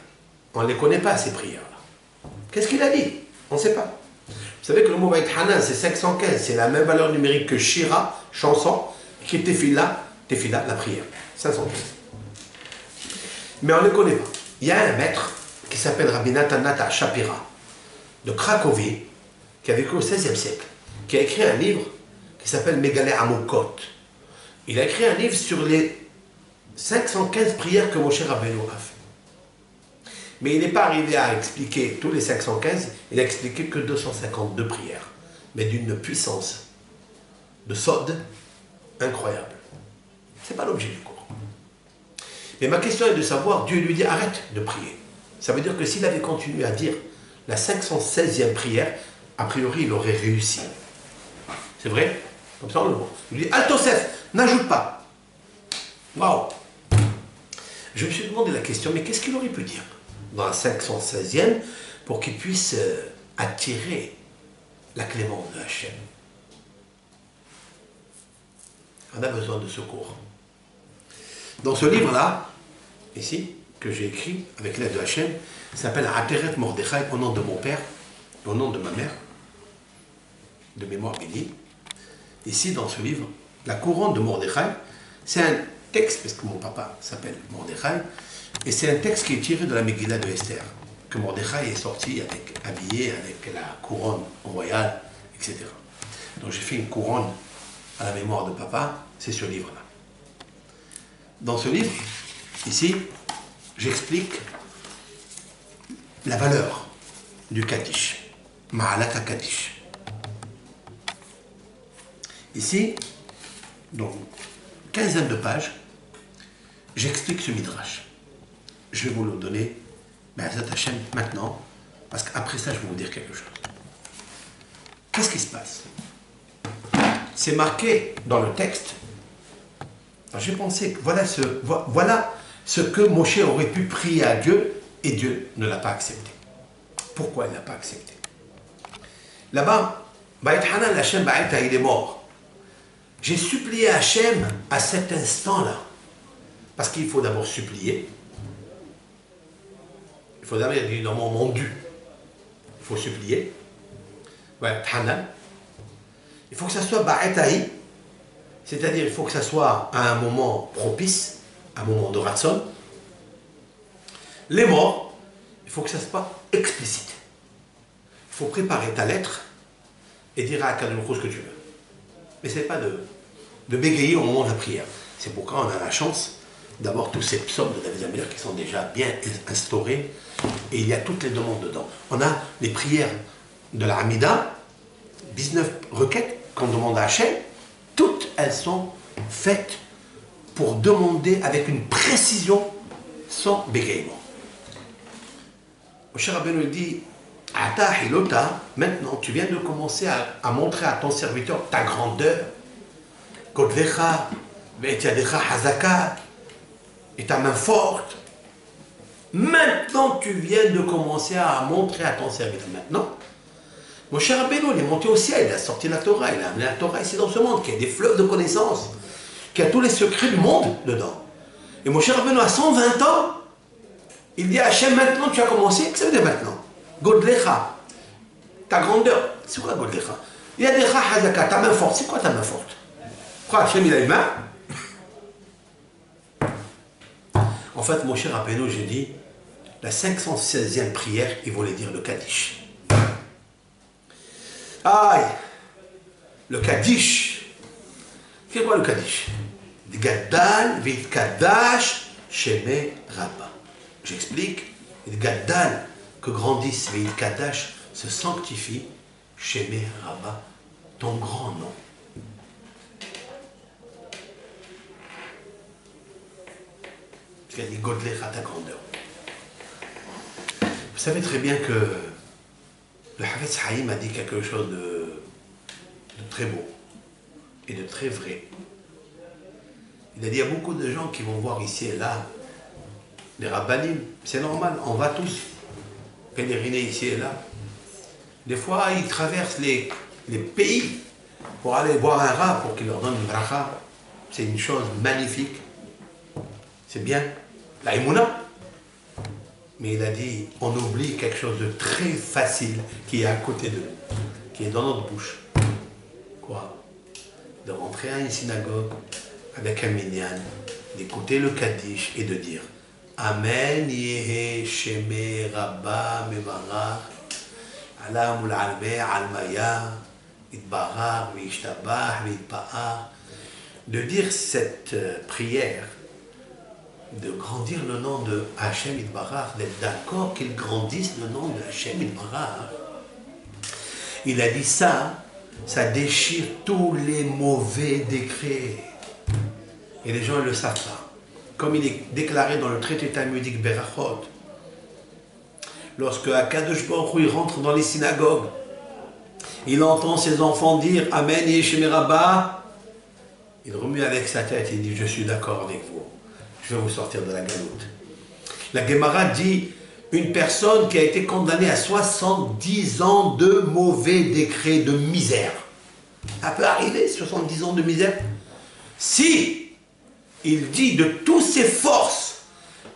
On ne les connaît pas, ces prières-là. Qu'est-ce qu'il a dit? On ne sait pas. Vous savez que le mot Va'et Hanan, c'est 515. C'est la même valeur numérique que Shira, chanson, qui est Tefila, la prière. 515. Mais on ne les connaît pas. Il y a un maître qui s'appelle Rabbi Natan Nata Shapira, de Cracovie, qui a vécu au XVIe siècle, qui a écrit un livre qui s'appelle Megaleh Amokot. Il a écrit un livre sur les 515 prières que Moshe Rabbeinu a fait. Mais il n'est pas arrivé à expliquer tous les 515, il a expliqué que 252 prières, mais d'une puissance de sod incroyable. Ce n'est pas l'objet du cours. Mais ma question est de savoir, Dieu lui dit arrête de prier. Ça veut dire que s'il avait continué à dire la 516e prière, a priori il aurait réussi. C'est vrai? Comme ça on le voit. Il lui dit Al Tosef, n'ajoute pas. Waouh! Je me suis demandé la question, mais qu'est-ce qu'il aurait pu dire dans la 516e pour qu'il puisse attirer la clémence de Hachem? On a besoin de secours. Dans ce livre-là, ici, que j'ai écrit avec l'aide de Hachem, s'appelle Ateret Mordechai, au nom de mon père, au nom de ma mère, de mémoire bénie. Ici, dans ce livre, la couronne de Mordechai, c'est un texte, parce que mon papa s'appelle Mordechai, et c'est un texte qui est tiré de la Megillah de Esther, que Mordechai est sorti habillé avec la couronne royale, etc. Donc j'ai fait une couronne à la mémoire de papa, c'est ce livre-là. Dans ce livre, ici, j'explique la valeur du Kaddish, Ma'alat HaKaddish. Ici, donc, quinzaine de pages, j'explique ce midrash. Je vais vous le donner, Be'ezrat Hashem, maintenant, parce qu'après ça, je vais vous dire quelque chose. Qu'est-ce qui se passe? C'est marqué dans le texte. J'ai pensé que voilà ce que Moshe aurait pu prier à Dieu, et Dieu ne l'a pas accepté. Pourquoi il ne l'a pas accepté? Là-bas, Va'et Hanan Hashem Ba'eta, il est mort. J'ai supplié Hachem à cet instant-là. Parce qu'il faut d'abord supplier. Il faut d'abord dire dans mon dû. Il faut supplier. Va'et Hanan. Il faut que ça soit Ba'etahi. C'est-à-dire, il faut que ça soit à un moment propice, un moment de ratson. Les morts, il faut que ça soit explicite. Il faut préparer ta lettre et dire à Akadosh Baruch Hu ce que tu veux. Mais ce n'est pas de bégayer au moment de la prière. C'est pourquoi on a la chance D'abord, tous ces psaumes de David Améler qui sont déjà bien instaurés, et il y a toutes les demandes dedans. On a les prières de la Hamida, 19 requêtes qu'on demande à Hachem, toutes elles sont faites pour demander avec une précision sans bégaiement. Moshe Rabbeinu dit, Ata Hilota, maintenant tu viens de commencer à montrer à ton serviteur ta grandeur, Godlecha, Ve'etiadecha Hazaka, et ta main forte. Maintenant tu viens de commencer à montrer à ton serviteur. Maintenant, Moshe Rabbeinu, il est monté au ciel, il a sorti la Torah, il a amené la Torah ici dans ce monde, qui a des fleuves de connaissances, qui a tous les secrets du monde dedans. Et Moshe Rabbeinu, à 120 ans, il dit à Hachem, maintenant tu as commencé, qu'est-ce que ça veut dire maintenant? Godlecha, ta grandeur, c'est quoi Godlecha? Yadecha Hazaka, ta main forte, c'est quoi ta main forte? Pourquoi Hachem il a une main? En fait, Moshe Rabbeinu, j'ai dit, la 516e prière, il voulait dire le Kaddish. Aïe, le Kaddish. C'est quoi le Kaddish? Gadal v'yitkadash sheme Rabba. J'explique. Gadal, que grandisse, v'yitkadash, se sanctifie, sheme Rabba, ton grand nom. Parce qu'il a dit Godlecha, ta grandeur. Vous savez très bien que le Havetz Haïm a dit quelque chose de très beau et de très vrai. Il a dit, il y a beaucoup de gens qui vont voir ici et là les rabbanim, c'est normal, on va tous pèleriner ici et là. Des fois, ils traversent les pays pour aller voir un rat pour qu'il leur donne une bracha. C'est une chose magnifique. C'est bien, la émouna. Mais il a dit, on oublie quelque chose de très facile qui est à côté de nous, qui est dans notre bouche. Quoi? De rentrer à une synagogue avec un minyan, d'écouter le Kaddish et de dire Amen yehe sheme rabba mevarach ala mul alme almaya itbarach v'ishtabach v'itpa'ar. De dire cette prière, de grandir le nom de Hachem Itbarach, d'être d'accord qu'il grandisse le nom de Hachem Itbarach. Il a dit ça, ça déchire tous les mauvais décrets. Et les gens ne le savent pas. Comme il est déclaré dans le traité talmudique Berachot, lorsque Akadosh Baruch Hu rentre dans les synagogues, il entend ses enfants dire Amen Yesheme Rabba, il remue avec sa tête et il dit je suis d'accord avec vous. Je vais vous sortir de la galoute. La Gemara dit, une personne qui a été condamnée à 70 ans de mauvais décrets, de misère. Ça peut arriver, 70 ans de misère. Si il dit de toutes ses forces,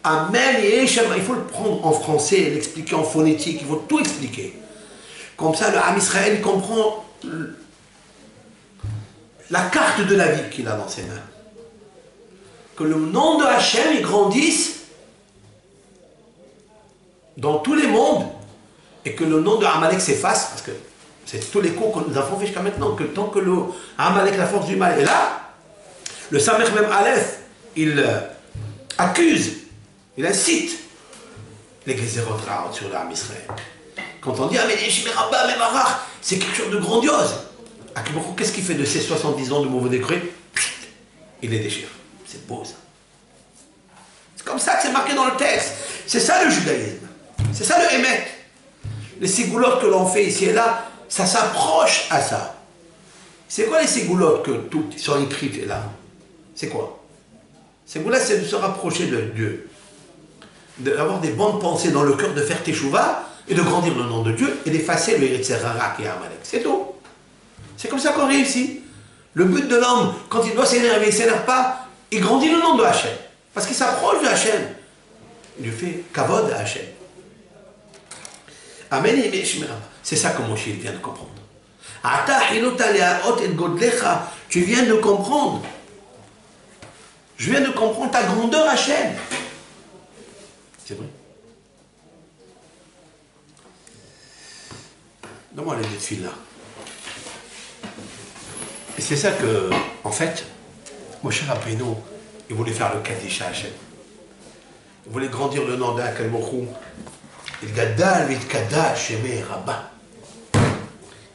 Amen et Hachem, il faut le prendre en français, l'expliquer en phonétique, il faut tout expliquer. Comme ça, le Ham Israël comprend la carte de la vie qu'il a dans ses mains. Que le nom de Hachem il grandisse dans tous les mondes et que le nom de Amalek s'efface, parce que c'est tous les coups que nous avons fait jusqu'à maintenant, que tant que le Amalek, la force du mal, est là, le Samech même Aleph, il accuse, il incite les Gezerot Ra'ot sur l'âme Israël. Quand on dit Amen Yesheme Rabba Mevarach, c'est quelque chose de grandiose. Qu'est-ce qu'il fait de ces 70 ans de mauvais décrets? Il les déchire. C'est beau ça. C'est comme ça que c'est marqué dans le texte. C'est ça le judaïsme. C'est ça le émet. Les sigoulottes que l'on fait ici et là, ça s'approche à ça. C'est quoi les sigoulottes que toutes sont écrites là? C'est quoi? Sigoulottes, c'est de se rapprocher de Dieu. D'avoir des bonnes pensées dans le cœur, de faire teshuva et de grandir le nom de Dieu et d'effacer le Yetzirah qui est Amalek. C'est tout. C'est comme ça qu'on réussit. Le but de l'homme, quand il doit s'énerver, il ne s'énerve pas, il grandit le nom de Hachem. Parce qu'il s'approche de Hachem. Il lui fait kavod à Hachem. Amen et Yesheme Rabba. C'est ça que Moshe vient de comprendre. Tu viens de comprendre. Je viens de comprendre ta grandeur Hachem. C'est vrai. Donne-moi les deux fils là. Et c'est ça que, en fait, Moshe Rabbeinu, il voulait faire le Kaddish à Hachem. Il voulait grandir le nom d'Akadosh Baruch Hu. Il Gadal Vitkadash Shemei Rabba.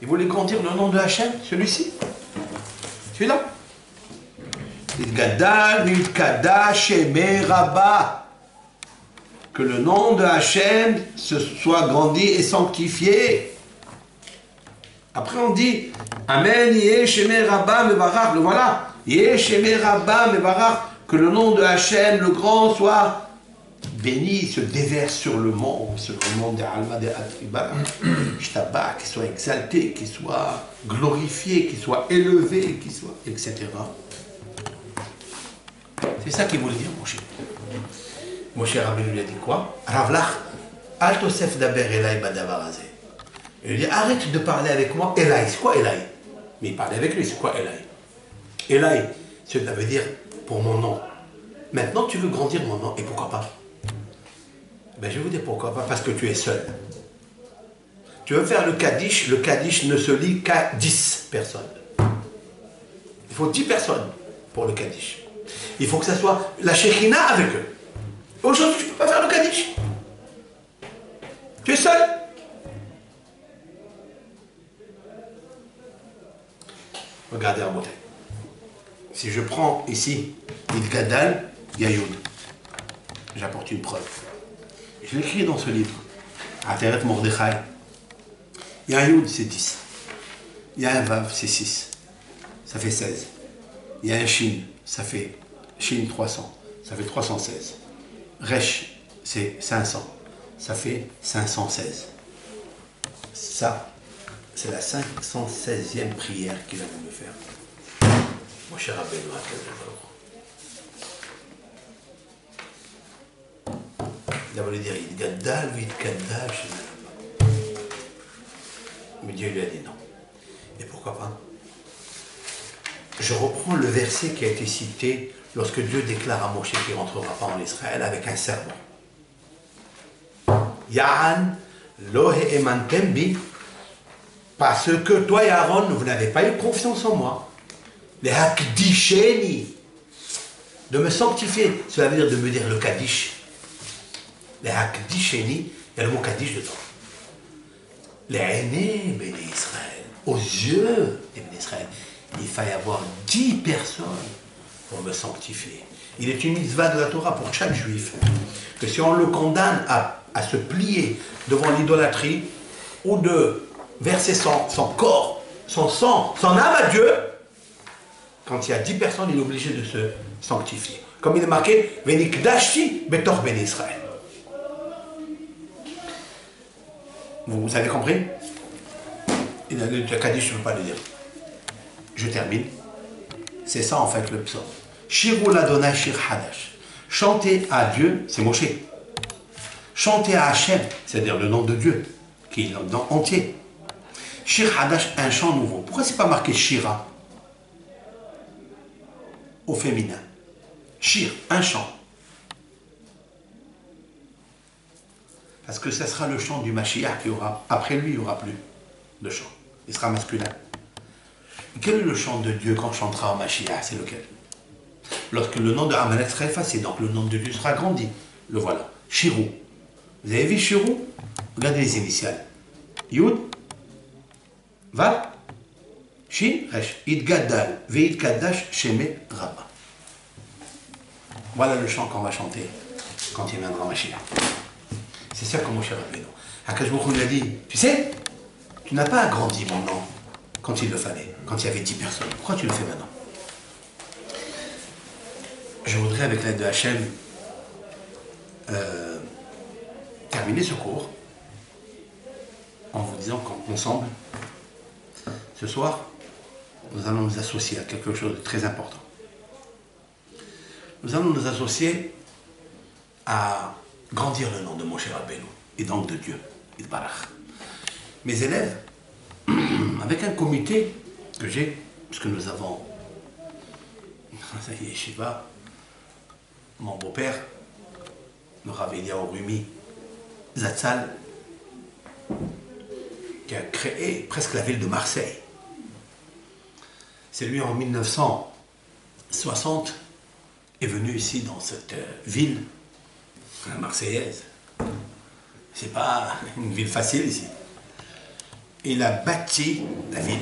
Il voulait grandir le nom de Hachem, celui-ci. Celui-là. Il Gadal Vitkadash Shemei Rabba. Que le nom de Hachem se soit grandi et sanctifié. Après on dit Amen Yeh Shemei Rabba Mevarach. Le voilà. Yeh Shemei Rabba Mevarach. Que le nom de Hachem, le grand, soit béni, se déverse sur le monde des Alma, des Atriba, Shtaba, qu'il soit exalté, qu'il soit glorifié, qu'il soit élevé, qu'il soit, etc. C'est ça qu'il voulait dire, Moshe. Moshe Rabbeinu lui a dit quoi? Ravlach, al tosef daber elai badavar hazeh. Il lui dit arrête de parler avec moi, Elai. C'est quoi Elai? Mais il parlait avec lui, c'est quoi Elai? Elai, ça veut dire pour mon nom. Maintenant tu veux grandir mon nom, et pourquoi pas? Ben, je vais vous dire pourquoi pas, parce que tu es seul. Tu veux faire le Kaddish ne se lit qu'à 10 personnes. Il faut 10 personnes pour le Kaddish. Il faut que ça soit la Shekhina avec eux. Aujourd'hui, tu ne peux pas faire le Kaddish. Tu es seul. Regardez en beauté. Si je prends ici, il Gadal, Yayoud, j'apporte une preuve. Je l'écris dans ce livre. Ateret Mordechai. Il y a un Yud, c'est 10. Il y a un Vav, c'est 6. Ça fait 16. Il y a un Shin, ça fait Shin 300. Ça fait 316. Resh, c'est 500. Ça fait 516. Ça, c'est la 516e prière qu'il a voulu faire. Mon cher Rabbeinu, il a voulu dire, il Gadal Vitkadash. Mais Dieu lui a dit non. Et pourquoi pas? Je reprends le verset qui a été cité lorsque Dieu déclare à Moshe qu'il ne rentrera pas en Israël avec un serment. Ya'an lohe emantem bi, parce que toi et Aaron, vous n'avez pas eu confiance en moi. Les hakdisheni, de me sanctifier, cela veut dire de me dire le Kaddish. Les hakdisheni, il y a le mot Kaddish dedans. Les aînés, béni Israël, aux yeux des béni Israël, il fallait avoir 10 personnes pour me sanctifier. Il est une mitzvah de la Torah pour chaque juif, que si on le condamne à se plier devant l'idolâtrie, ou de verser son corps, son sang, son âme à Dieu, quand il y a 10 personnes, il est obligé de se sanctifier. Comme il est marqué, Venikdashti betor béni Israël. Vous avez compris? Le Kaddish, je ne peux pas le dire. Je termine. C'est ça en fait le psaume. Shirou l'Adonai Shir Hadash. Chanter à Dieu, c'est Moshe. Chanter à Hachem, c'est-à-dire le nom de Dieu, qui est le nom entier. Shir Hadash, un chant nouveau. Pourquoi c'est pas marqué Shira au féminin? Shir, un chant. Parce que ça sera le chant du Mashiach qui aura. Après lui, il n'y aura plus de chant. Il sera masculin. Quel est le chant de Dieu quand chantera au Mashiach? C'est lequel? Lorsque le nom de Amalek sera effacé, donc le nom de Dieu sera agrandi. Le voilà. Shirou. Vous avez vu Shirou? Regardez les initiales. Yud, Vav, Shin, Resh. Idgadal, Veidkadash, Shemei, Rabba. Voilà le chant qu'on va chanter quand il viendra Mashiach. C'est ça que Moshe Rabbeinu. Akadosh Baruch Hu lui a dit, tu sais, tu n'as pas agrandi mon nom quand il le fallait, quand il y avait 10 personnes. Pourquoi tu le fais maintenant? Je voudrais, avec l'aide de Hachem, terminer ce cours en vous disant qu'ensemble, ce soir, nous allons nous associer à quelque chose de très important. Nous allons nous associer à grandir le nom de Moshe Rabbeinu, et donc de Dieu, Yitbarach. Mes élèves, avec un comité que j'ai, puisque nous avons, ça y est, Shiva, mon beau-père, le Rav Eliyahu Rumi Zatzal, qui a créé presque la ville de Marseille. C'est lui en 1960 est venu ici dans cette ville, la Marseillaise. C'est pas une ville facile ici. Il a bâti la ville.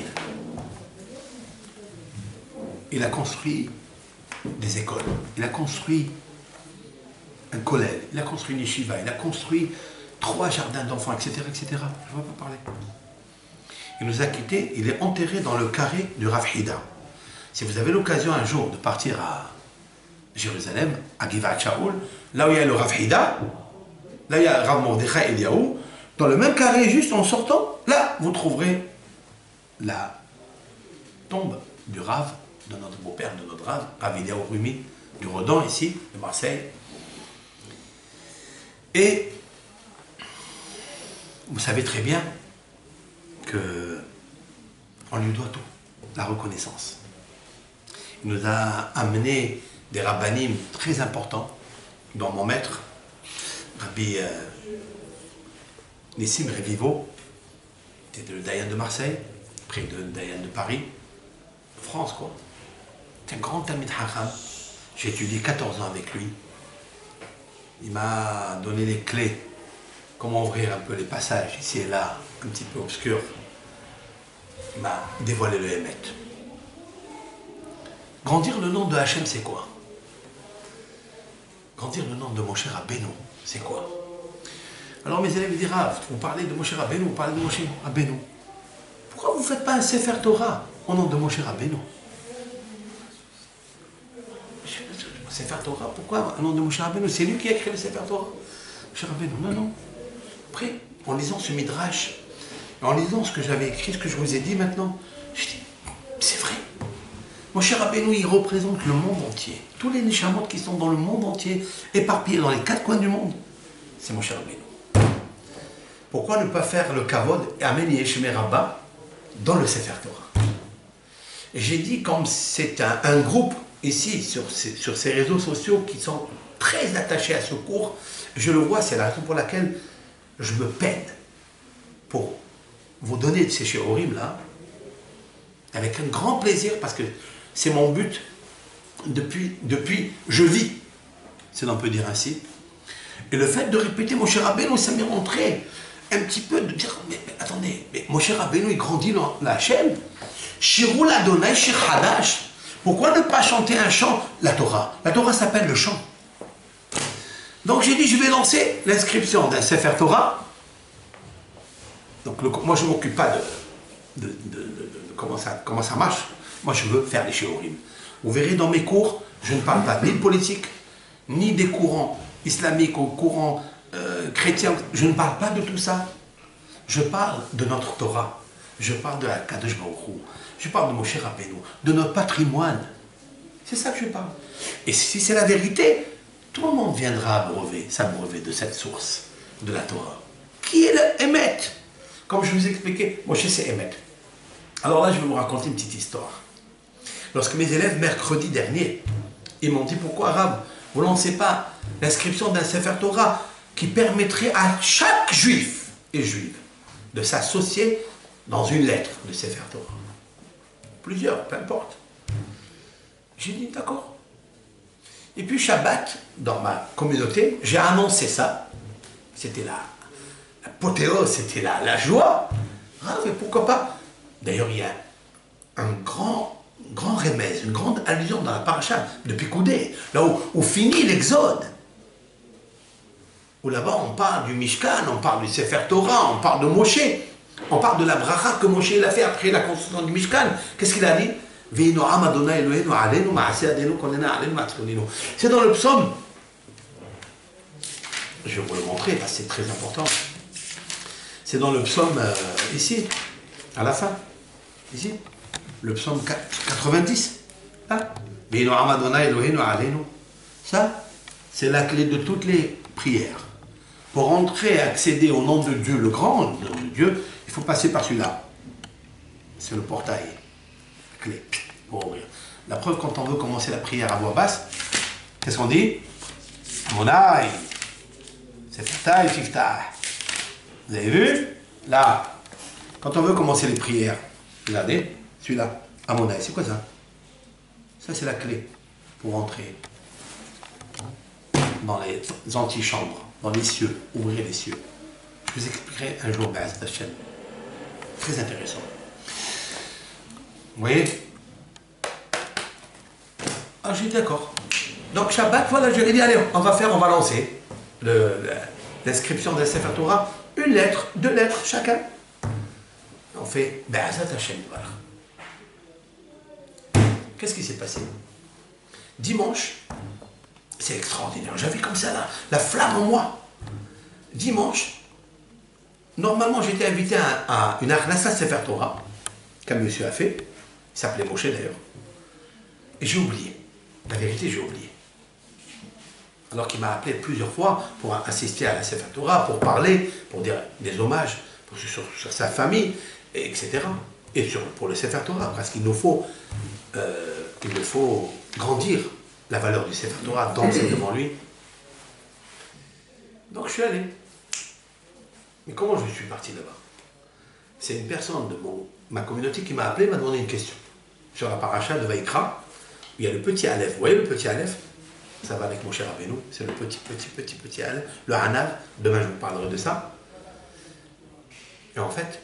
Il a construit des écoles. Il a construit un collège. Il a construit une yeshiva. Il a construit 3 jardins d'enfants, etc., etc. Je ne vais pas parler. Il nous a quittés. Il est enterré dans le carré du Rav Hida. Si vous avez l'occasion un jour de partir à Jérusalem, à Givat Shaul, là où il y a le Rav Hida, là il y a Rav Mordechai Eliyahu, dans le même carré, juste en sortant, là vous trouverez la tombe du Rav, de notre beau-père, de notre Rav, Rav Eliyahu Rumi, du Rodan ici, de Marseille. Et vous savez très bien que on lui doit tout, la reconnaissance. Il nous a amené des rabbanim très importants, dont mon maître, Rabbi Nissim Revivo, c'était le Dayan de Marseille, après le Dayan de Paris, France quoi. C'est un grand Talmid Chacham. J'ai étudié 14 ans avec lui. Il m'a donné les clés, comment ouvrir un peu les passages, ici et là, un petit peu obscurs. Il m'a dévoilé le Hémet. Grandir le nom de Hachem, c'est quoi? Grandir le nom de Moshe Rabbeinu, c'est quoi? Alors mes élèves diront, vous parlez de Moshe Rabbeinu, vous parlez de Moshe Rabbeinu. Pourquoi vous ne faites pas un Sefer Torah au nom de Moshe Rabbeinu? Sefer Torah, pourquoi au nom de Moshe Rabbeinu? C'est lui qui a écrit le Sefer Torah. Moshe Rabbeinu, non, non. Après, en lisant ce Midrash, en lisant ce que j'avais écrit, ce que je vous ai dit maintenant, je dis, c'est vrai. Moshe Rabbeinu, il représente le monde entier. Tous les Neshamot qui sont dans le monde entier, éparpillés dans les 4 coins du monde, c'est Moshe Rabbeinu. Pourquoi ne pas faire le Kavod et amener Yeshemé Rabba dans le Sefer Torah? Et j'ai dit, comme c'est un groupe ici, sur ces réseaux sociaux qui sont très attachés à ce cours, je le vois, c'est la raison pour laquelle je me peine pour vous donner de ces shiurim là, avec un grand plaisir, parce que c'est mon but depuis je vis, si l'on peut dire ainsi. Et le fait de répéter Moshe Rabbeinu, ça m'est montré un petit peu de dire, mais attendez, mais Moshe Rabbeinu, il grandit dans la Hachem. Shirul Adonai Shir Hadash. Pourquoi ne pas chanter un chant, la Torah? La Torah s'appelle le chant. Donc j'ai dit, je vais lancer l'inscription d'un Sefer Torah. Donc moi, je ne m'occupe pas de comment ça marche. Moi, je veux faire des shiurim. Vous verrez dans mes cours, je ne parle pas ni de politique, ni des courants islamiques ou courants chrétiens. Je ne parle pas de tout ça. Je parle de notre Torah. Je parle de la Kadosh Baruch Hu. Je parle de Moshe Rabbeinu, de notre patrimoine. C'est ça que je parle. Et si c'est la vérité, tout le monde viendra s'abreuver de cette source, de la Torah. Qui est le Hémet? Comme je vous ai expliqué, Moshe c'est Hémet. Alors là, je vais vous raconter une petite histoire. Lorsque mes élèves, mercredi dernier, ils m'ont dit, pourquoi Arabe, vous ne lancez pas l'inscription d'un Sefer Torah qui permettrait à chaque juif et juive de s'associer dans une lettre de Sefer Torah. Plusieurs, peu importe. J'ai dit, d'accord. Et puis Shabbat, dans ma communauté, j'ai annoncé ça. C'était l'apothéose, c'était la joie. Ah, mais pourquoi pas? D'ailleurs, il y a un grand remède, une grande allusion dans la paracha de Pikoudé, là où finit l'Exode. Où là-bas, on parle du Mishkan, on parle du Sefer Torah, on parle de Moshe. On parle de la bracha que Moshe a fait après la construction du Mishkan. Qu'est-ce qu'il a dit? C'est dans le psaume. Je vais vous le montrer parce que c'est très important. C'est dans le psaume ici, à la fin. Ici, le psaume 90. Là. Ça, c'est la clé de toutes les prières. Pour entrer et accéder au nom de Dieu, le grand nom de Dieu, il faut passer par celui-là. C'est le portail. La clé pour ouvrir. La preuve, quand on veut commencer la prière à voix basse, qu'est-ce qu'on dit? Monai. C'est Fiftah et Fiftah. Vous avez vu? Là. Quand on veut commencer les prières, regardez, celui-là. Amonai. C'est quoi ça? Ça, c'est la clé pour entrer. dans les antichambres, dans les cieux, ouvrir les cieux. Je vous expliquerai un jour, Be'ezat Hashem. Très intéressant. Vous voyez? Ah, j'ai dit d'accord. Donc Shabbat, voilà, je lui ai dit, allez, on va lancer l'inscription de la Sefer Torah. Une lettre, 2 lettres, chacun. On fait Be'ezat Hashem, voilà. Qu'est-ce qui s'est passé? Dimanche, c'est extraordinaire. J'avais comme ça la flamme en moi. Dimanche, normalement j'étais invité à une Achnasa Sefer Torah, qu'un monsieur a fait. Il s'appelait Moshe d'ailleurs. Et j'ai oublié. La vérité, j'ai oublié. Alors qu'il m'a appelé plusieurs fois pour assister à la Sefer Torah, pour parler, pour dire des hommages sur sa famille, etc. Et pour le Sefer Torah, parce qu'il nous faut grandir la valeur du Sefer Torah, danser devant lui. Donc je suis allé. Mais comment je suis parti là-bas? C'est une personne de ma communauté qui m'a appelé, m'a demandé une question. Sur la paracha de Vaïkra, il y a le petit Aleph. Vous voyez le petit Aleph? Ça va avec mon cher Rabbeinu. C'est le petit Aleph. Le Hanav. Demain, je vous parlerai de ça. Et en fait,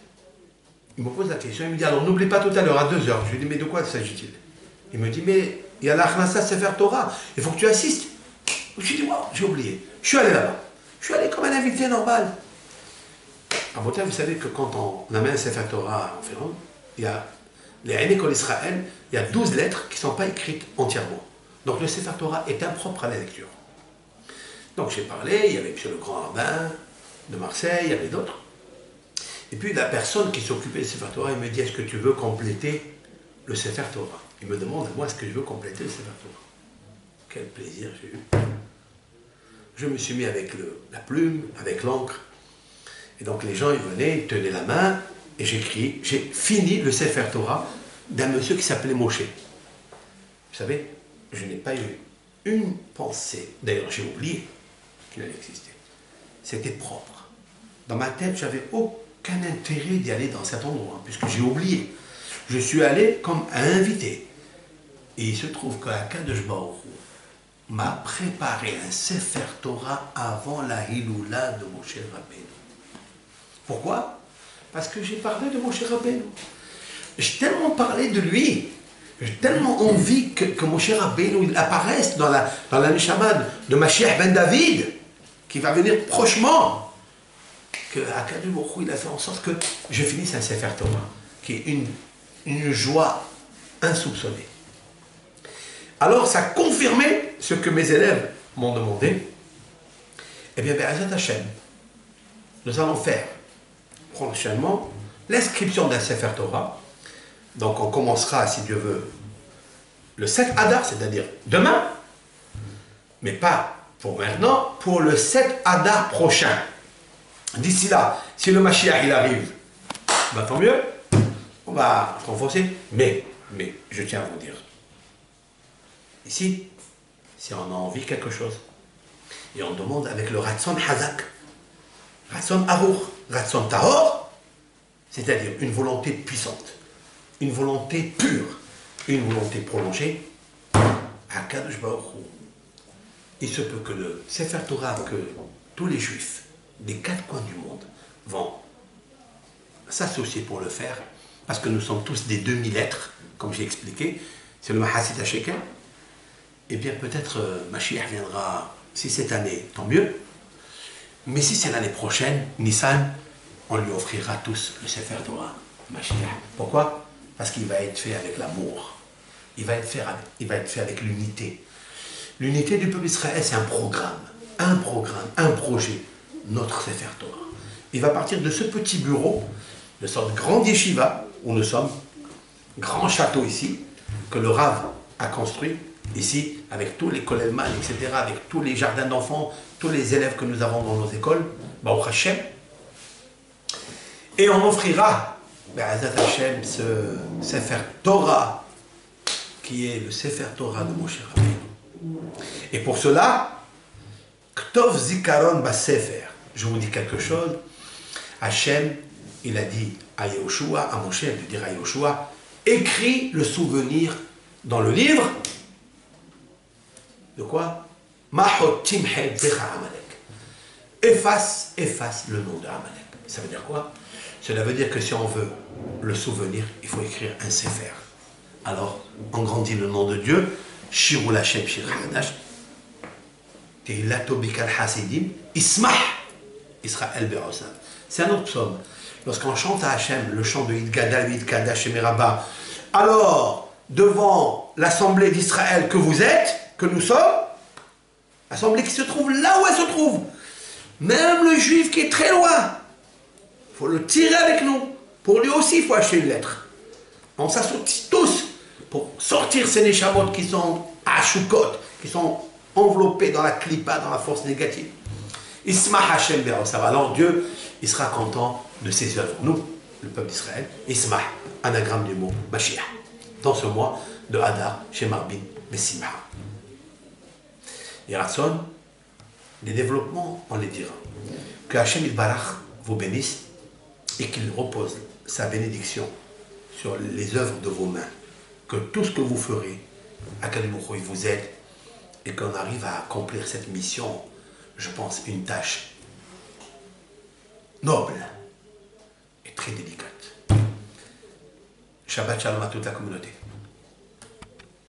il me pose la question. Il me dit, alors n'oublie pas tout à l'heure, à 2 heures. Je lui dis, mais de quoi s'agit-il? Il me dit, mais il y a l'Achnasa Sefer Torah. Il faut que tu assistes. Je lui dis, wow, j'ai oublié. Je suis allé là-bas. Je suis allé comme un invité normal. À Botel, vous savez que quand on amène un Sefer Torah en Féron, il y a les Haïnékol Israël, il y a 12 lettres qui ne sont pas écrites entièrement. Donc le Sefer Torah est impropre à la lecture. Donc j'ai parlé, il y avait M. le Grand Rabbin de Marseille, il y avait d'autres. Et puis la personne qui s'occupait du Sefer Torah, il me dit, est-ce que tu veux compléter le Sefer Torah? Il me demande à moi, est-ce que je veux compléter le Sefer Torah? Quel plaisir j'ai eu. Je me suis mis avec la plume, avec l'encre. Et donc les gens, ils venaient, ils tenaient la main, et j'ai fini le Sefer Torah d'un monsieur qui s'appelait Moshe. Vous savez, je n'ai pas eu une pensée, d'ailleurs j'ai oublié qu'il allait exister. C'était propre. Dans ma tête, j'avais aucun intérêt d'y aller dans cet endroit, puisque j'ai oublié. Je suis allé comme un invité. Et il se trouve qu'Akadosh Baruch Hu m'a préparé un Sefer Torah avant la Hiloula de Moshe Rabbeinu. Pourquoi? Parce que j'ai parlé de Moshe Rabbeinu. J'ai tellement parlé de lui, j'ai tellement envie que Moshe Rabbeinu il apparaisse dans la Neshama de Mashiach ben David, qui va venir prochainement, que Akadosh Baruch Hu il a fait en sorte que je finisse un Sefer Torah, qui est une joie insoupçonnée. Alors ça confirmait ce que mes élèves m'ont demandé. Eh bien, Be'ezat Hashem, nous allons faire prochainement l'inscription d'un Sefer Torah. Donc on commencera, si Dieu veut, le 7 Adar, c'est-à-dire demain, mais pas pour maintenant, pour le 7 Adar prochain. D'ici là, si le Mashiach il arrive, ben tant mieux, on va renforcer, mais je tiens à vous dire, ici, si on a envie de quelque chose, et on demande avec le Ratson Hazak, Ratson Arour, Ratson Tahor, c'est-à-dire une volonté puissante, une volonté pure, une volonté prolongée, à Kadosh Baruch Hu. Il se peut que le Sefer Torah, que tous les juifs des 4 coins du monde vont s'associer pour le faire, parce que nous sommes tous des demi-lettres, comme j'ai expliqué, c'est le Mahasit HaShekel. Eh bien peut-être Mashiach viendra, si cette année, tant mieux, mais si c'est l'année prochaine, Nissan, on lui offrira tous le Sefer Torah, Mashiach. Pourquoi? Parce qu'il va être fait avec l'amour, il va être fait avec l'unité. L'unité du peuple d'Israël, c'est un projet, notre Sefer Torah. Il va partir de ce petit bureau, de sorte grande yeshiva, où nous sommes, grand château ici, que le Rav a construit, ici, avec tous les kolelman, etc., avec tous les jardins d'enfants, tous les élèves que nous avons dans nos écoles, Baruch Hashem. Et on offrira, Be'ezat Hashem, ce Sefer Torah, qui est le Sefer Torah de Moshe Rabbeinu. Et pour cela, Ktov Zikaron Basefer, je vous dis quelque chose, Hashem, il a dit à Yehoshua, à Moshe, de dire à Yehoshua, écris le souvenir dans le livre de quoi? Mahot timhed zecha Amalek. Efface le nom de Amalek. Ça veut dire quoi? Cela veut dire que si on veut le souvenir, il faut écrire un sefer. Alors, on grandit le nom de Dieu. Shirul Hashem Shir Hadash. Tehilato Bikal Hasidim. Ismah Israël Be'osav. C'est un autre psaume. Lorsqu'on chante à Hachem le chant de Yidgada, Yidgada, Shemerabba, alors, devant l'assemblée d'Israël que vous êtes, que nous sommes, l'assemblée qui se trouve là où elle se trouve, même le juif qui est très loin, il faut le tirer avec nous. Pour lui aussi, il faut acheter une lettre. On s'associe tous pour sortir ces neshamot qui sont à Shukot, qui sont enveloppés dans la klipa, dans la force négative. Ismah Hashem Be'osav. Alors Dieu, il sera content de ses œuvres. Nous, le peuple d'Israël, Ismah, anagramme du mot Mashiach. Dans ce mois de Hadar, chez Marbin, Messimha. Et Ratson, les développements, on les dira. Que Hashem Yitbarach vous bénisse et qu'il repose sa bénédiction sur les œuvres de vos mains. Que tout ce que vous ferez, Akadosh Baruch Hu, il vous aide et qu'on arrive à accomplir cette mission, je pense, une tâche noble et très délicate. Shabbat Shalom à toute la communauté.